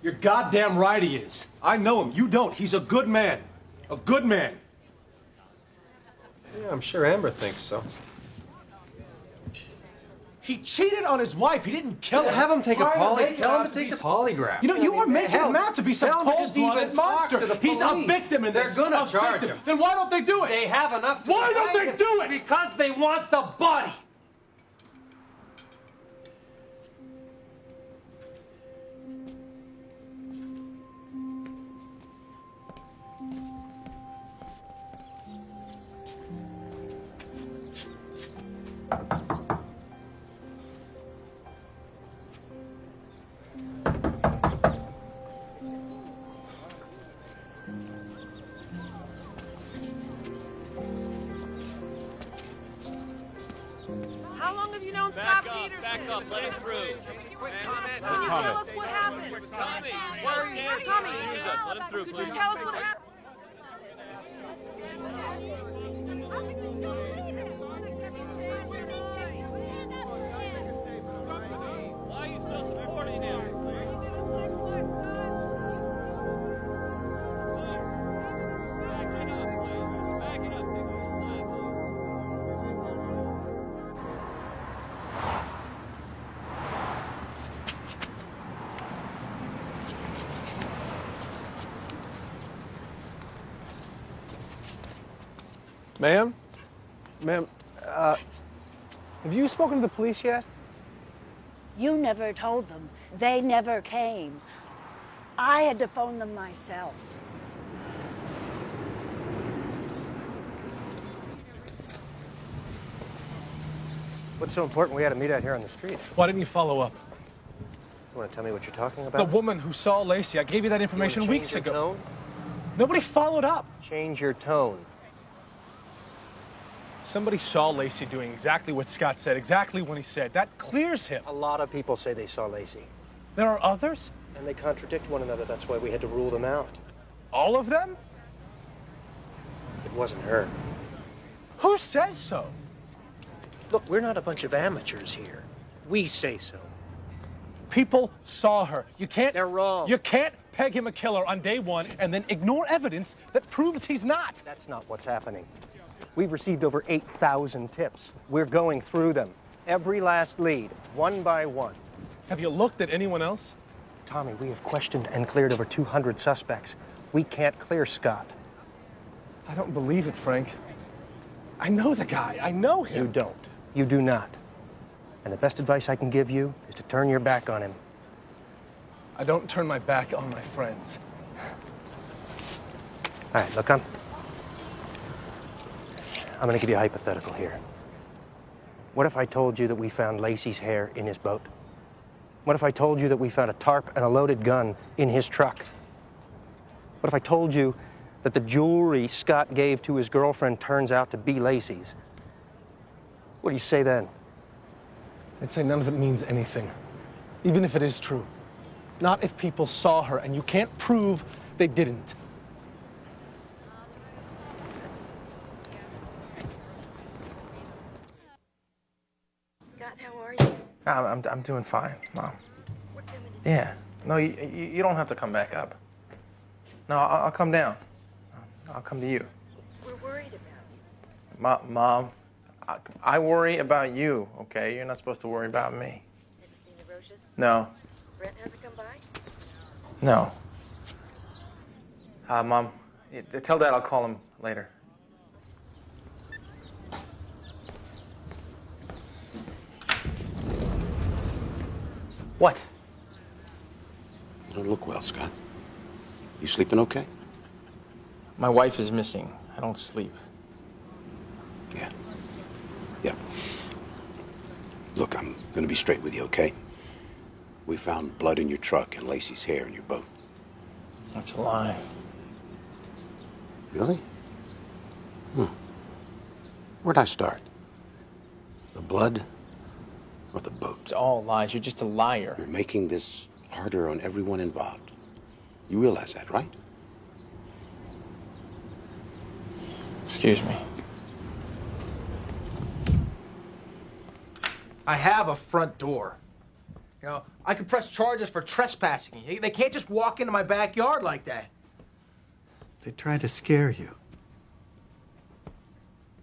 You're goddamn right he is. I know him. You don't. He's a good man. A good man. Yeah, I'm sure Amber thinks so. He cheated on his wife. He didn't kill her. Have him take a Tell him to take the polygraph. You know, you are making him out to be some Tell him to just cold-blooded even talk monster. to the He's a police. victim in this. They're gonna A charge victim. him. Then why don't they do it? They have enough to Why don't they indict do him. it? Because they want the body. phone Scott Peterson. Back up, let him through. Can you tell us what happened? Tommy, where are you? Tommy, Let him through, could please. you tell us what happened? Why are you still supporting him? Ma'am? Ma'am, have you spoken to the police yet? You never told them. They never came. I had to phone them myself. What's so important we had to meet out here on the street? Why didn't you follow up? You want to tell me what you're talking The about? woman who saw Lacey, I gave you that information change weeks your ago. tone? Nobody followed up. Change your tone. Somebody saw Lacey doing exactly what Scott said, exactly when he said. That clears him. A lot of people say they saw Lacey. There are others? And they contradict one another. That's why we had to rule them out. All of them? It wasn't her. Who says so? Look, we're not a bunch of amateurs here. We say so. People saw her. You can't. They're wrong. You can't peg him a killer on day one and then ignore evidence that proves he's not. That's not what's happening. We've received over 8,000 tips. We're going through them. Every last lead, one by one. Have you looked at anyone else? Tommy, we have questioned and cleared over 200 suspects. We can't clear Scott. I don't believe it, Frank. I know the guy. I know him. You don't. You do not. And the best advice I can give you is to turn your back on him. I don't turn my back on my friends. All right, look, I'm going to give you a hypothetical here. What if I told you that we found Lacey's hair in his boat? What if I told you that we found a tarp and a loaded gun in his truck? What if I told you that the jewelry Scott gave to his girlfriend turns out to be Lacey's? What do you say then? I'd say none of it means anything, even if it is true. Not if people saw her, and you can't prove they didn't. Scott, how are you? I'm doing fine, Mom. Yeah. No, you don't have to come back up. No, I'll come down. I'll come to you. We're worried about you. Mom, I worry about you, okay? You're not supposed to worry about me. Have you seen the Roaches? No. Brent hasn't come by? No. Mom, tell Dad I'll call him later. What? You don't look well, Scott. You sleeping okay? My wife is missing. I don't sleep. Yeah. Yeah. Look, I'm gonna be straight with you, okay? We found blood in your truck and Lacey's hair in your boat. That's a lie. Really? Where'd I start? The blood or the boat? It's all lies. You're just a liar. You're making this harder on everyone involved. You realize that, right? Excuse me. I have a front door. You know, I could press charges for trespassing. They can't just walk into my backyard like that. They tried to scare you.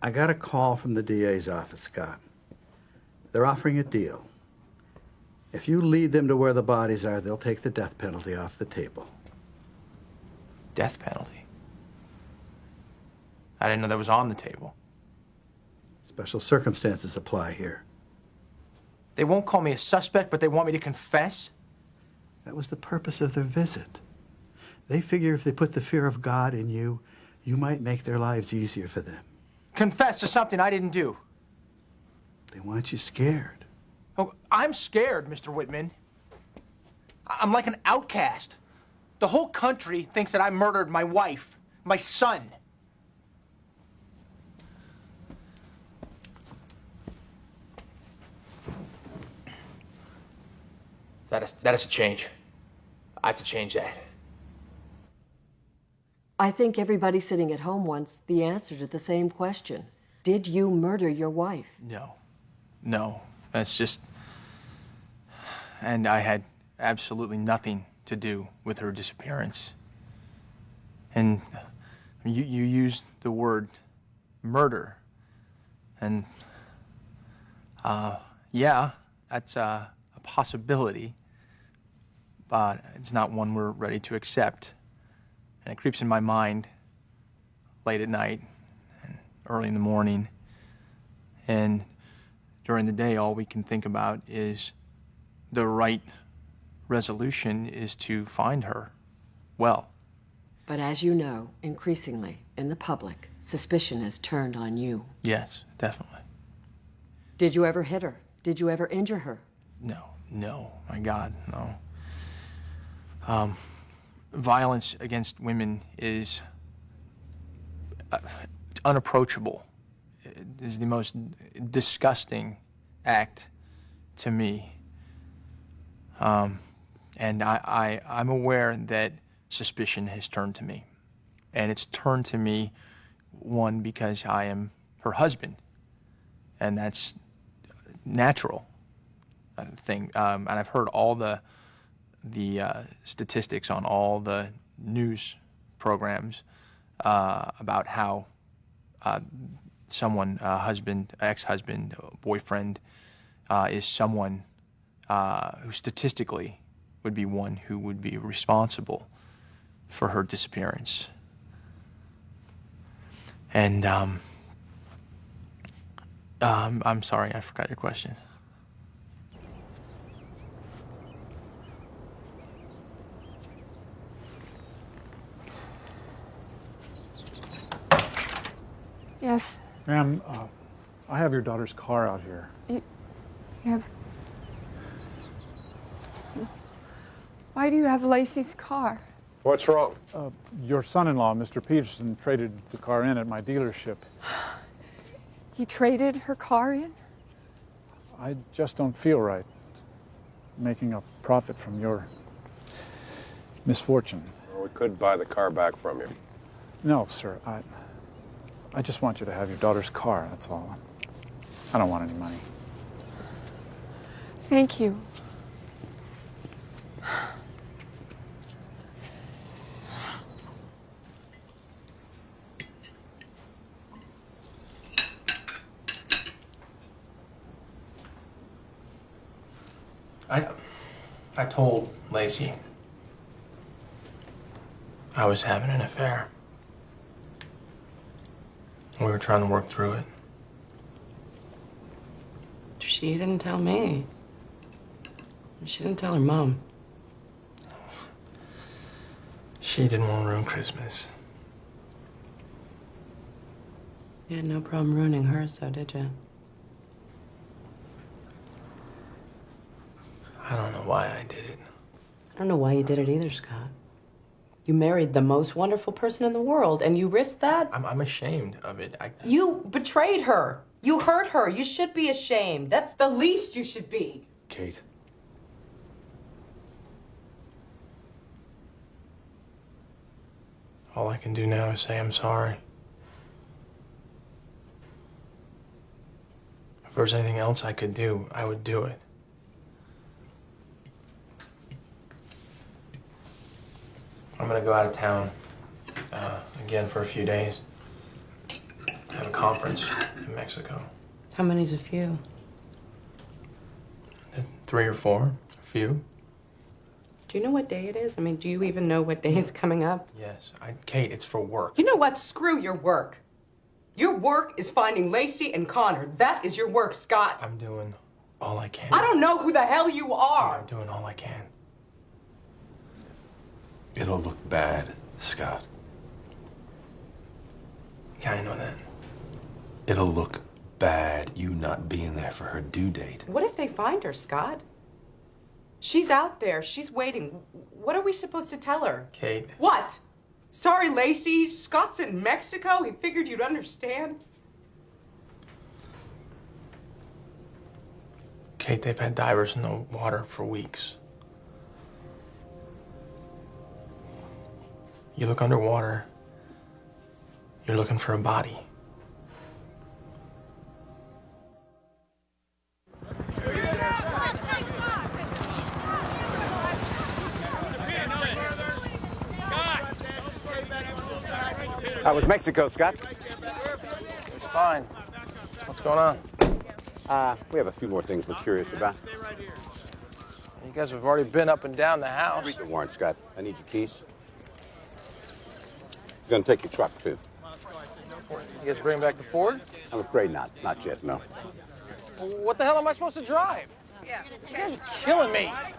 I got a call from the DA's office, Scott. They're offering a deal. If you lead them to where the bodies are, they'll take the death penalty off the table. Death penalty? I didn't know that was on the table. Special circumstances apply here. They won't call me a suspect, but they want me to confess? That was the purpose of their visit. They figure if they put the fear of God in you, you might make their lives easier for them. Confess to something I didn't do. They want you scared. Oh, I'm scared, Mr. Whitman. I'm like an outcast. The whole country thinks that I murdered my wife, my son. That has to change. I have to change that. I think everybody sitting at home wants the answer to the same question. Did you murder your wife? No, that's just... And I had absolutely nothing to do with her disappearance. And you used the word murder. And, yeah, that's a possibility, but it's not one we're ready to accept. And it creeps in my mind late at night and early in the morning. And during the day, all we can think about is the right resolution is to find her well. But as you know, increasingly, in the public, suspicion has turned on you. Yes, definitely. Did you ever hit her? Did you ever injure her? No, my God, no. Violence against women is unapproachable. It is the most disgusting act to me. And I'm aware that suspicion has turned to me. And it's turned to me, one, because I am her husband. And that's natural thing. And I've heard all the statistics on all the news programs about how someone, husband, ex-husband, boyfriend, is someone who statistically would be one who would be responsible for her disappearance. And I'm sorry, I forgot your question. Yes. Ma'am, I have your daughter's car out here. Yeah. Why do you have Lacey's car? What's wrong? Your son-in-law, Mr. Peterson, traded the car in at my dealership. He traded her car in? I just don't feel right making a profit from your misfortune. Well, we could buy the car back from you. No, sir. I just want you to have your daughter's car, that's all. I don't want any money. Thank you. I told Lacey I was having an affair. We were trying to work through it. She didn't tell me. She didn't tell her mom. She didn't want to ruin Christmas. You had no problem ruining hers, though, did you? I don't know why I did it. I don't know why you did it either, Scott. You married the most wonderful person in the world, and you risked that? I'm ashamed of it. You betrayed her. You hurt her. You should be ashamed. That's the least you should be. Kate. All I can do now is say I'm sorry. If there was anything else I could do, I would do it. I'm gonna go out of town again for a few days. I have a conference in Mexico. How many's a few? 3 or 4, a few. Do you know what day it is? I mean, do you even know what day is coming up? Yes, Kate, it's for work. You know what? Screw your work. Your work is finding Lacey and Connor. That is your work, Scott. I'm doing all I can. I don't know who the hell you are. I'm doing all I can. It'll look bad, Scott. Yeah, I know that. It'll look bad, you not being there for her due date. What if they find her, Scott? She's out there. She's waiting. What are we supposed to tell her? Kate. What? Sorry, Lacey. Scott's in Mexico. He figured you'd understand. Kate, they've had divers in the water for weeks. You look underwater, you're looking for a body. How was Mexico, Scott? It's fine. What's going on? We have a few more things we're curious about. You guys have already been up and down the house. Read the warrant, Scott. I need your keys. You're gonna take your truck, too. You guys bring back the Ford? I'm afraid not. Not yet, no. What the hell am I supposed to drive? You guys are killing me. I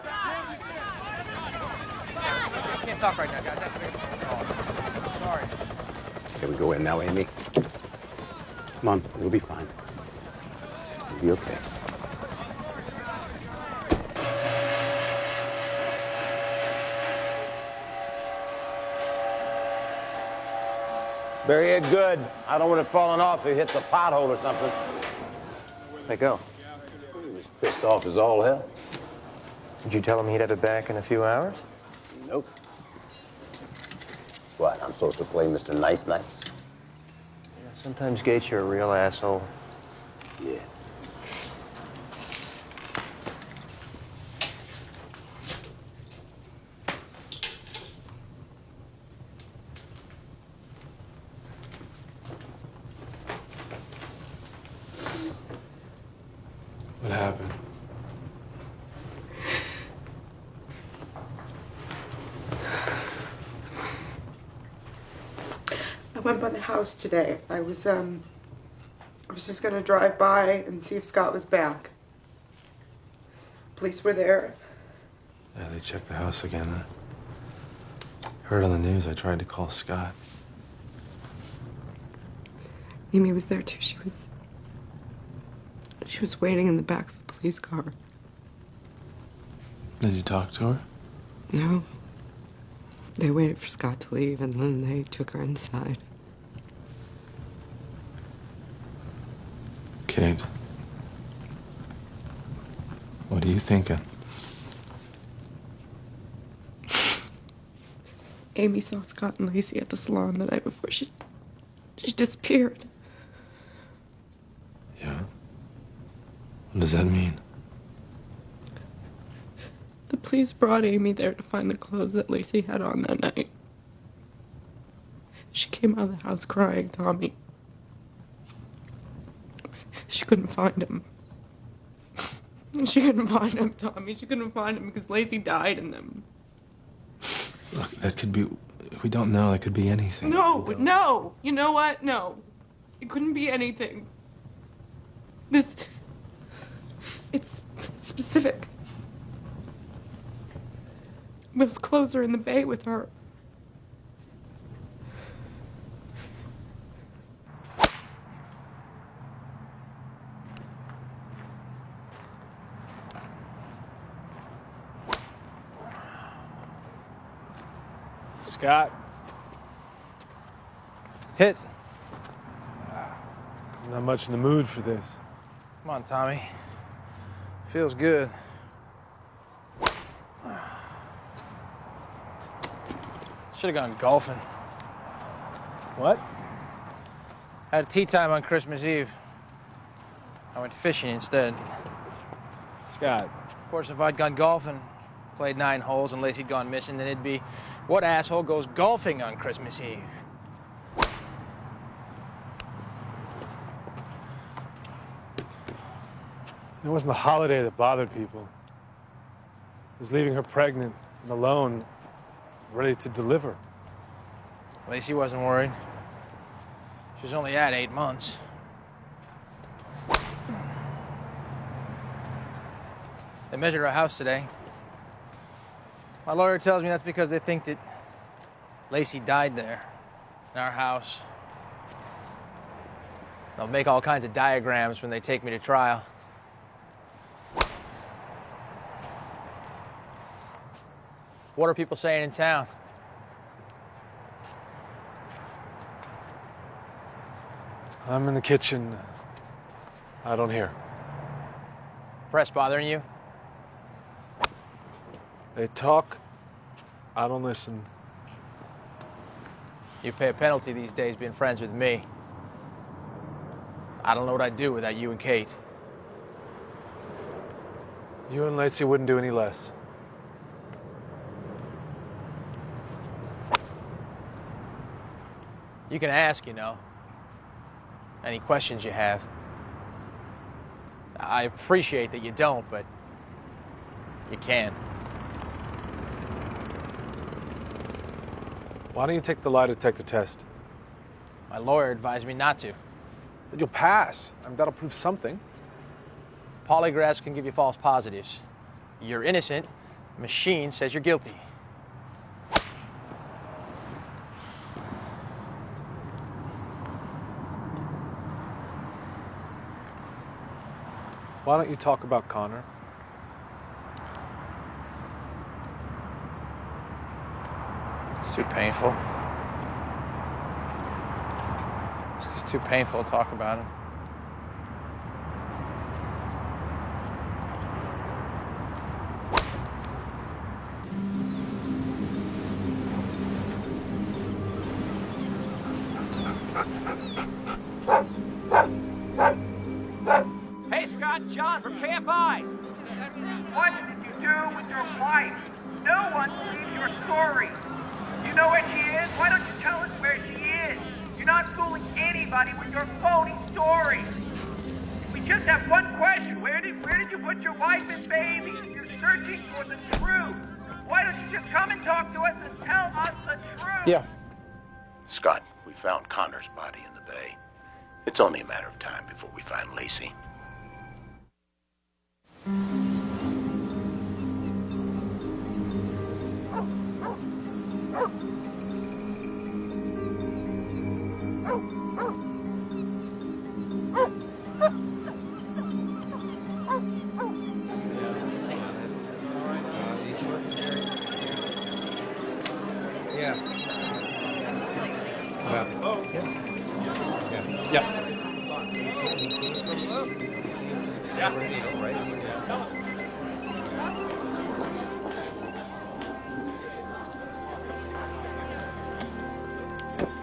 can't talk right now, guys. Sorry. Can we go in now, Amy? Come on, we'll be fine. We'll be okay. Bury it good. I don't want it falling off if it hits a pothole or something. Let go. He was pissed off as all hell. Did you tell him he'd have it back in a few hours? Nope. What, I'm supposed to play Mr. Nice Nice? Yeah, sometimes, Gates, you're a real asshole. Yeah. What happened? I went by the house today. I was just gonna drive by and see if Scott was back. Police were there. Yeah, they checked the house again. Heard on the news. I tried to call Scott. Amy was there too. She was waiting in the back of the police car. Did you talk to her? No. They waited for Scott to leave and then they took her inside. Kate, what are you thinking? Amy saw Scott and Lacey at the salon the night before she disappeared. Yeah? What does that mean? The police brought Amy there to find the clothes that Lacey had on that night. She came out of the house crying, Tommy. She couldn't find him. She couldn't find him, Tommy. She couldn't find him because Lacey died in them. Look, that could be... We don't know. That could be anything. No. You know what? No. It couldn't be anything. It's specific. Those clothes are in the bay with her. Scott. Hit. I'm not much in the mood for this. Come on, Tommy. Feels good. Should have gone golfing. What? Had a tea time on Christmas Eve. I went fishing instead. Scott. Of course, if I'd gone golfing, played 9 holes, and Lacey'd gone missing, then it'd be, what asshole goes golfing on Christmas Eve? It wasn't the holiday that bothered people. It was leaving her pregnant and alone, ready to deliver. Lacey wasn't worried. She was only at 8 months. They measured our house today. My lawyer tells me that's because they think that Lacey died there, in our house. They'll make all kinds of diagrams when they take me to trial. What are people saying in town? I'm in the kitchen. I don't hear. Press bothering you? They talk. I don't listen. You pay a penalty these days being friends with me. I don't know what I'd do without you and Kate. You and Lacey wouldn't do any less. You can ask, you know. Any questions you have. I appreciate that you don't, but you can. Why don't you take the lie detector test? My lawyer advised me not to. But you'll pass. That'll prove something. Polygraphs can give you false positives. You're innocent. The machine says you're guilty. Why don't you talk about Connor? It's too painful. It's just too painful to talk about him. Hey, Scott, John from KFI. What did you do with your wife? No one believes your story. You know where she is? Why don't you tell us where she is? You're not fooling anybody with your phony story. We just have one question. Where did you put your wife and baby? You're searching for the truth. Why don't you just come and talk to us and tell us the truth? Yeah. Scott, we found Connor's body in the bay. It's only a matter of time before we find Lacey.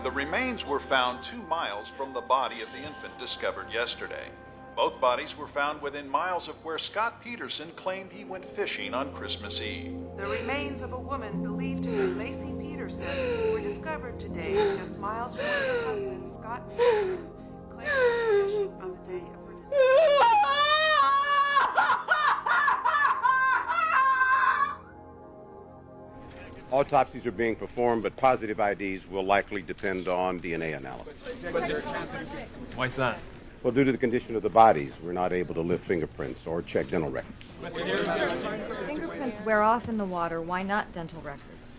The remains were found 2 miles from the body of the infant discovered yesterday. Both bodies were found within miles of where Scott Peterson claimed he went fishing on Christmas Eve. The remains of a woman believed to be Lacey Peterson were discovered today just miles from where her husband, Scott Peterson, claimed to be fishing on the day of her disappearance. Autopsies are being performed, but positive IDs will likely depend on DNA analysis. Why's that? Well, due to the condition of the bodies, we're not able to lift fingerprints or check dental records. Fingerprints wear off in the water. Why not dental records?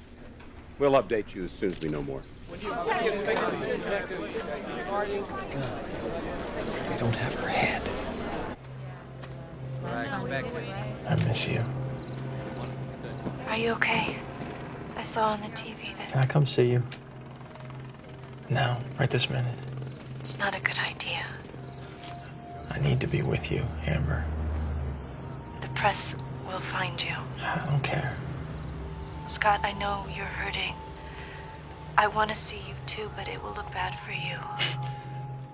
We'll update you as soon as we know more. They don't have her head. What I expected. I miss you. Are you okay? I saw on the TV that Can I come see you? Now, right this minute. it's not a good idea. I need to be with you, Amber. The press will find you. I don't care. Scott, I know you're hurting. I want to see you too, but it will look bad for you.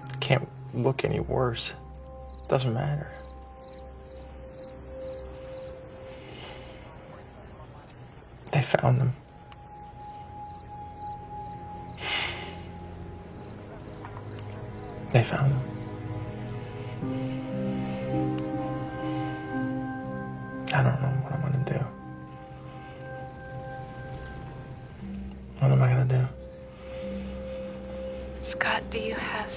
It can't look any worse. Doesn't matter. They found them. They found them. I don't know what I'm gonna do. What am I gonna do? Scott, do you have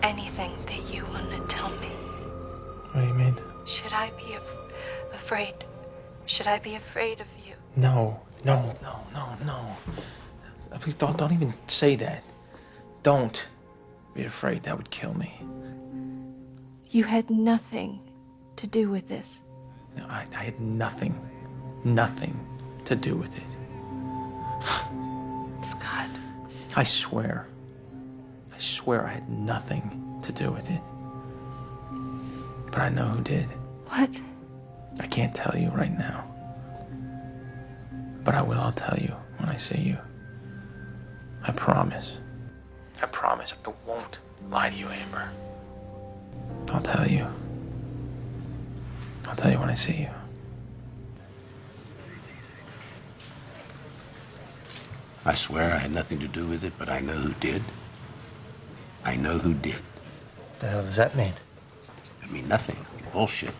anything that you want to tell me? What do you mean? Should I be afraid? Should I be afraid of you? No. Please don't even say that. Don't be afraid. That would kill me. You had nothing to do with this. No, I had nothing to do with it. Scott. I swear I had nothing to do with it. But I know who did. What? I can't tell you right now. But I will. I'll tell you when I see you. I promise. I promise I won't lie to you, Amber. I'll tell you. I'll tell you when I see you. I swear I had nothing to do with it, but I know who did. I know who did. The hell does that mean? I mean nothing. Bullshit.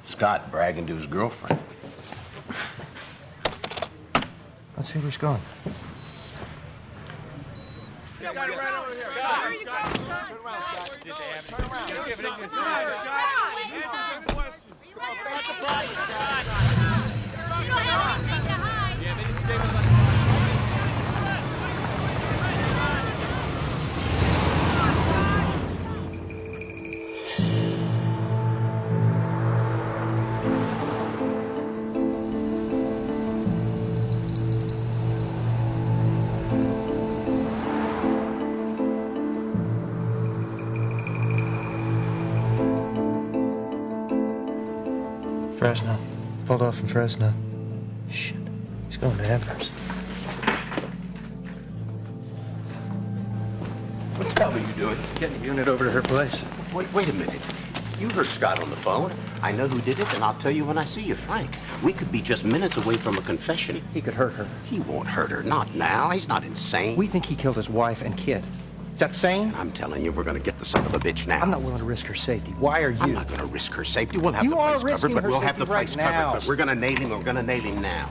Scott bragging to his girlfriend. Let's see where he's going. Fresno. Pulled off from Fresno. Shit. He's going to Amherst. What the hell are you doing? Getting the unit over to her place. Wait a minute. You heard Scott on the phone. I know who did it, and I'll tell you when I see you, Frank. We could be just minutes away from a confession. He could hurt her. He won't hurt her. Not now. He's not insane. We think he killed his wife and kid. Is that sane? I'm telling you, we're gonna get the son of a bitch now. I'm not willing to risk her safety. Why are you? I'm not gonna risk her safety. We'll have You the are place covered, risking but her we'll have the safety right place now. covered. But we're gonna nail him. We're gonna nail him now.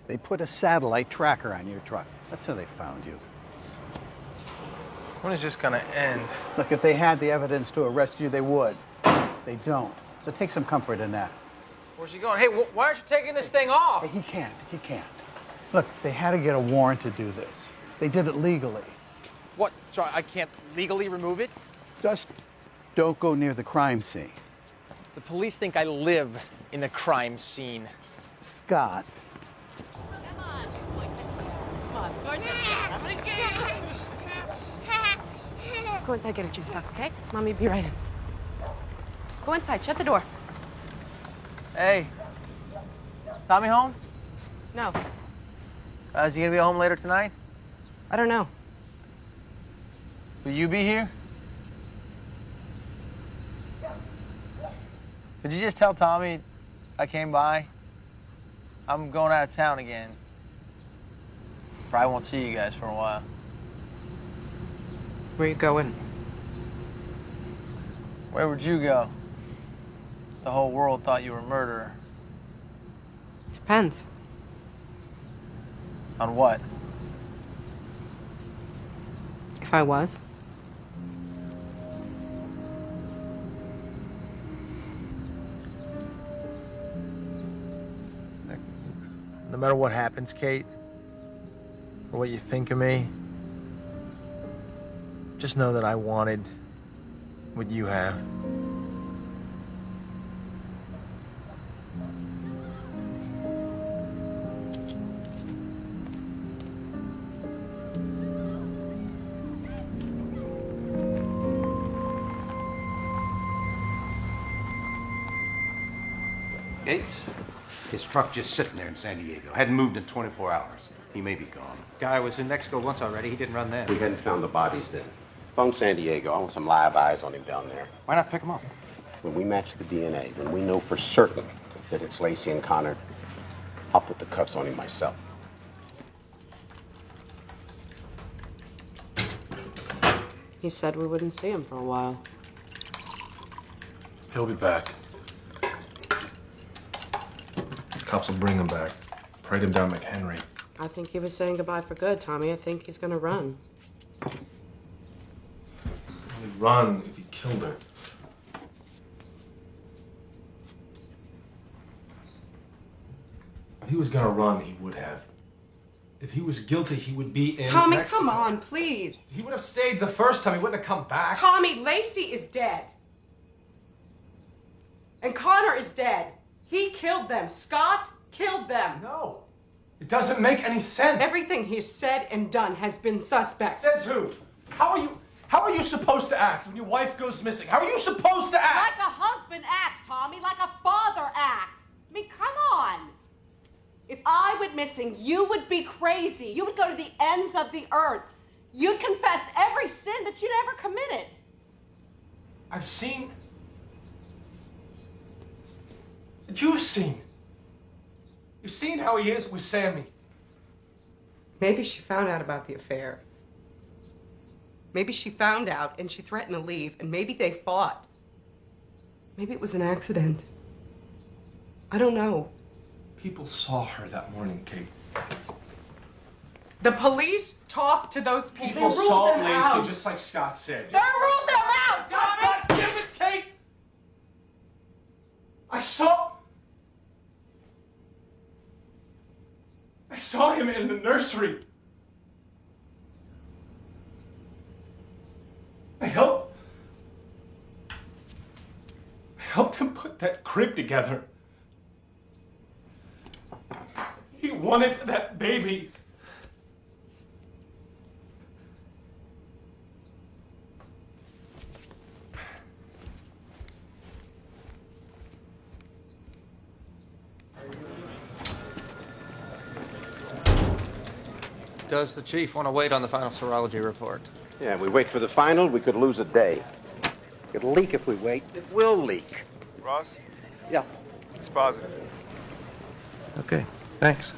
They put a satellite tracker on your truck. That's how they found you. When is this gonna end? Look, if they had the evidence to arrest you, they would. They don't. So take some comfort in that. Where's he going? Hey, why aren't you taking this thing off? Hey, he can't. He can't. Look, they had to get a warrant to do this. They did it legally. What? So I can't legally remove it? Just don't go near the crime scene. The police think I live in the crime scene. Scott. Go inside, get a juice box, okay? Mommy, be right in. Go inside, shut the door. Hey, Tommy home? No, Is he gonna be home later tonight? I don't know. Will you be here? Did you just tell Tommy I came by? I'm going out of town again. Probably won't see you guys for a while. Where you going? Where would you go? The whole world thought you were a murderer. Depends. On what? If I was. No matter what happens, Kate, or what you think of me, just know that I wanted what you have. Gates? His truck just sitting there in San Diego. Hadn't moved in 24 hours. He may be gone. Guy was in Mexico once already. He didn't run then. We hadn't found the bodies then. Phone San Diego. I want some live eyes on him down there. Why not pick him up? When we match the DNA, when we know for certain that it's Lacey and Connor, I'll put the cuffs on him myself. He said we wouldn't see him for a while. He'll be back. Cops will bring him back. Parade him down McHenry. I think he was saying goodbye for good, Tommy. I think he's gonna run. He'd run if he killed her. If he was gonna run, he would have. If he was guilty, he would be in Tommy, Mexico. come on, please. He would have stayed the first time. He wouldn't have come back. Tommy, Lacey is dead. And Connor is dead. He killed them. Scott killed them. No. It doesn't make any sense. Everything he's said and done has been suspect. Says who? How are you supposed to act when your wife goes missing? How are you supposed to act? Like a husband acts, Tommy. Like a father acts. I mean, come on. If I went missing, you would be crazy. You would go to the ends of the earth. You'd confess every sin that you'd ever committed. I've seen. You've seen. You've seen how he is with Sammy. Maybe she found out about the affair. Maybe she found out and she threatened to leave, and maybe they fought. Maybe it was an accident. I don't know. People saw her that morning, Kate. The police talked to those people. People saw Lacey just like Scott said. They ruled them out, Tommy! God damn it, Kate! I saw him in the nursery. I helped him put that crib together. He wanted that baby. Does the chief want to wait on the final serology report? Yeah, we wait for the final, we could lose a day. It could leak if we wait. It will leak. Ross? Yeah. It's positive. Okay, thanks.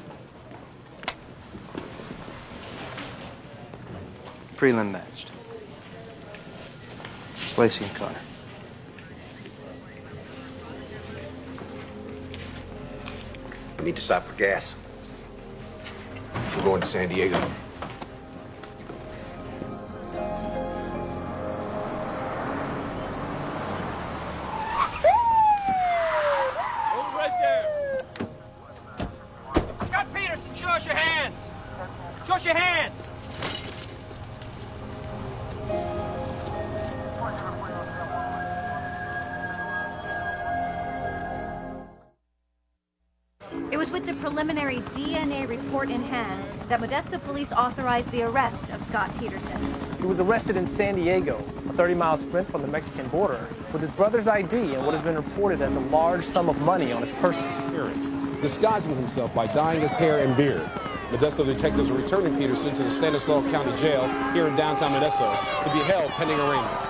Prelim matched. It's Lacey and Connor. We need to stop for gas. We're going to San Diego. Hold right there. Scott Peterson, show us your hands. Show us your hands. It was with the preliminary DNA report in hand that Modesto police authorized the arrest of Scott Peterson. He was arrested in San Diego, a 30-mile sprint from the Mexican border, with his brother's ID and what has been reported as a large sum of money on his person. Appearance, disguising himself by dyeing his hair and beard. Modesto detectives are returning Peterson to the Stanislaus County Jail here in downtown Modesto to be held pending arraignment.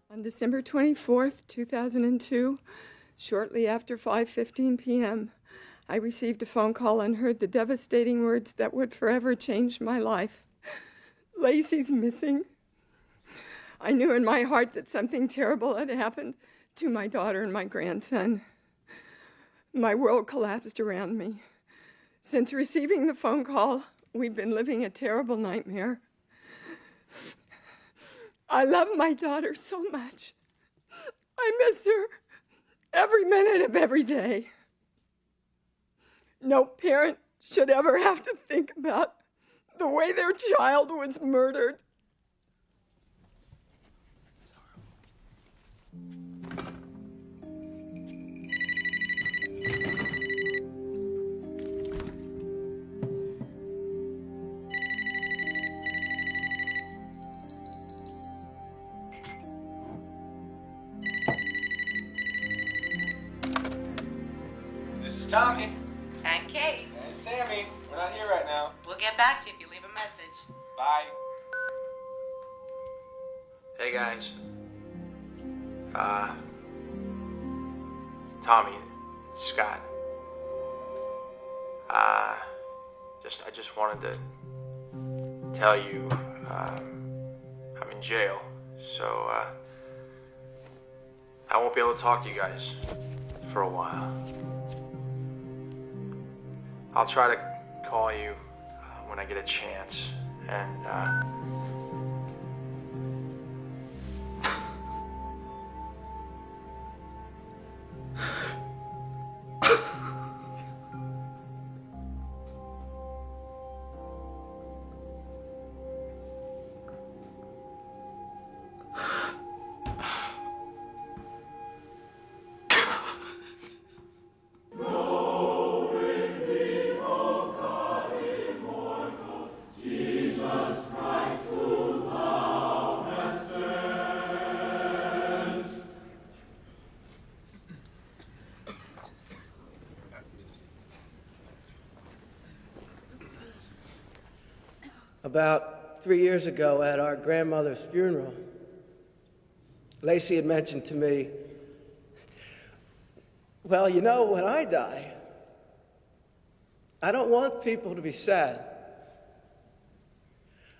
On December 24th, 2002, shortly after 5:15 p.m., I received a phone call and heard the devastating words that would forever change my life. Lacey's missing. I knew in my heart that something terrible had happened to my daughter and my grandson. My world collapsed around me. Since receiving the phone call, we've been living a terrible nightmare. I love my daughter so much. I miss her every minute of every day. No parent should ever have to think about the way their child was murdered. This is Tommy. And Kate. And Sammy. We're not here right now. We'll get back to you if you leave a message. Bye. Hey guys. Tommy, it's Scott. I just wanted to tell you, I'm in jail, so, I won't be able to talk to you guys for a while. I'll try to call you when I get a chance, and, About 3 years ago at our grandmother's funeral, Lacey had mentioned to me, well, you know, when I die, I don't want people to be sad.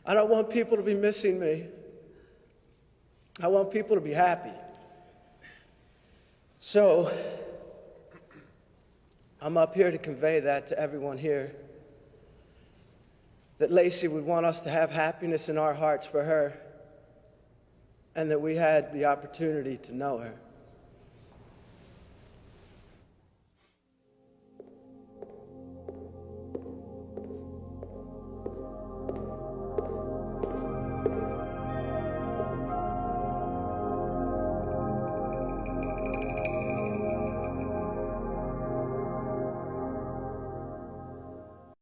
I don't want people to be missing me. I want people to be happy. So, I'm up here to convey that to everyone here, that Lacey would want us to have happiness in our hearts for her, and that we had the opportunity to know her.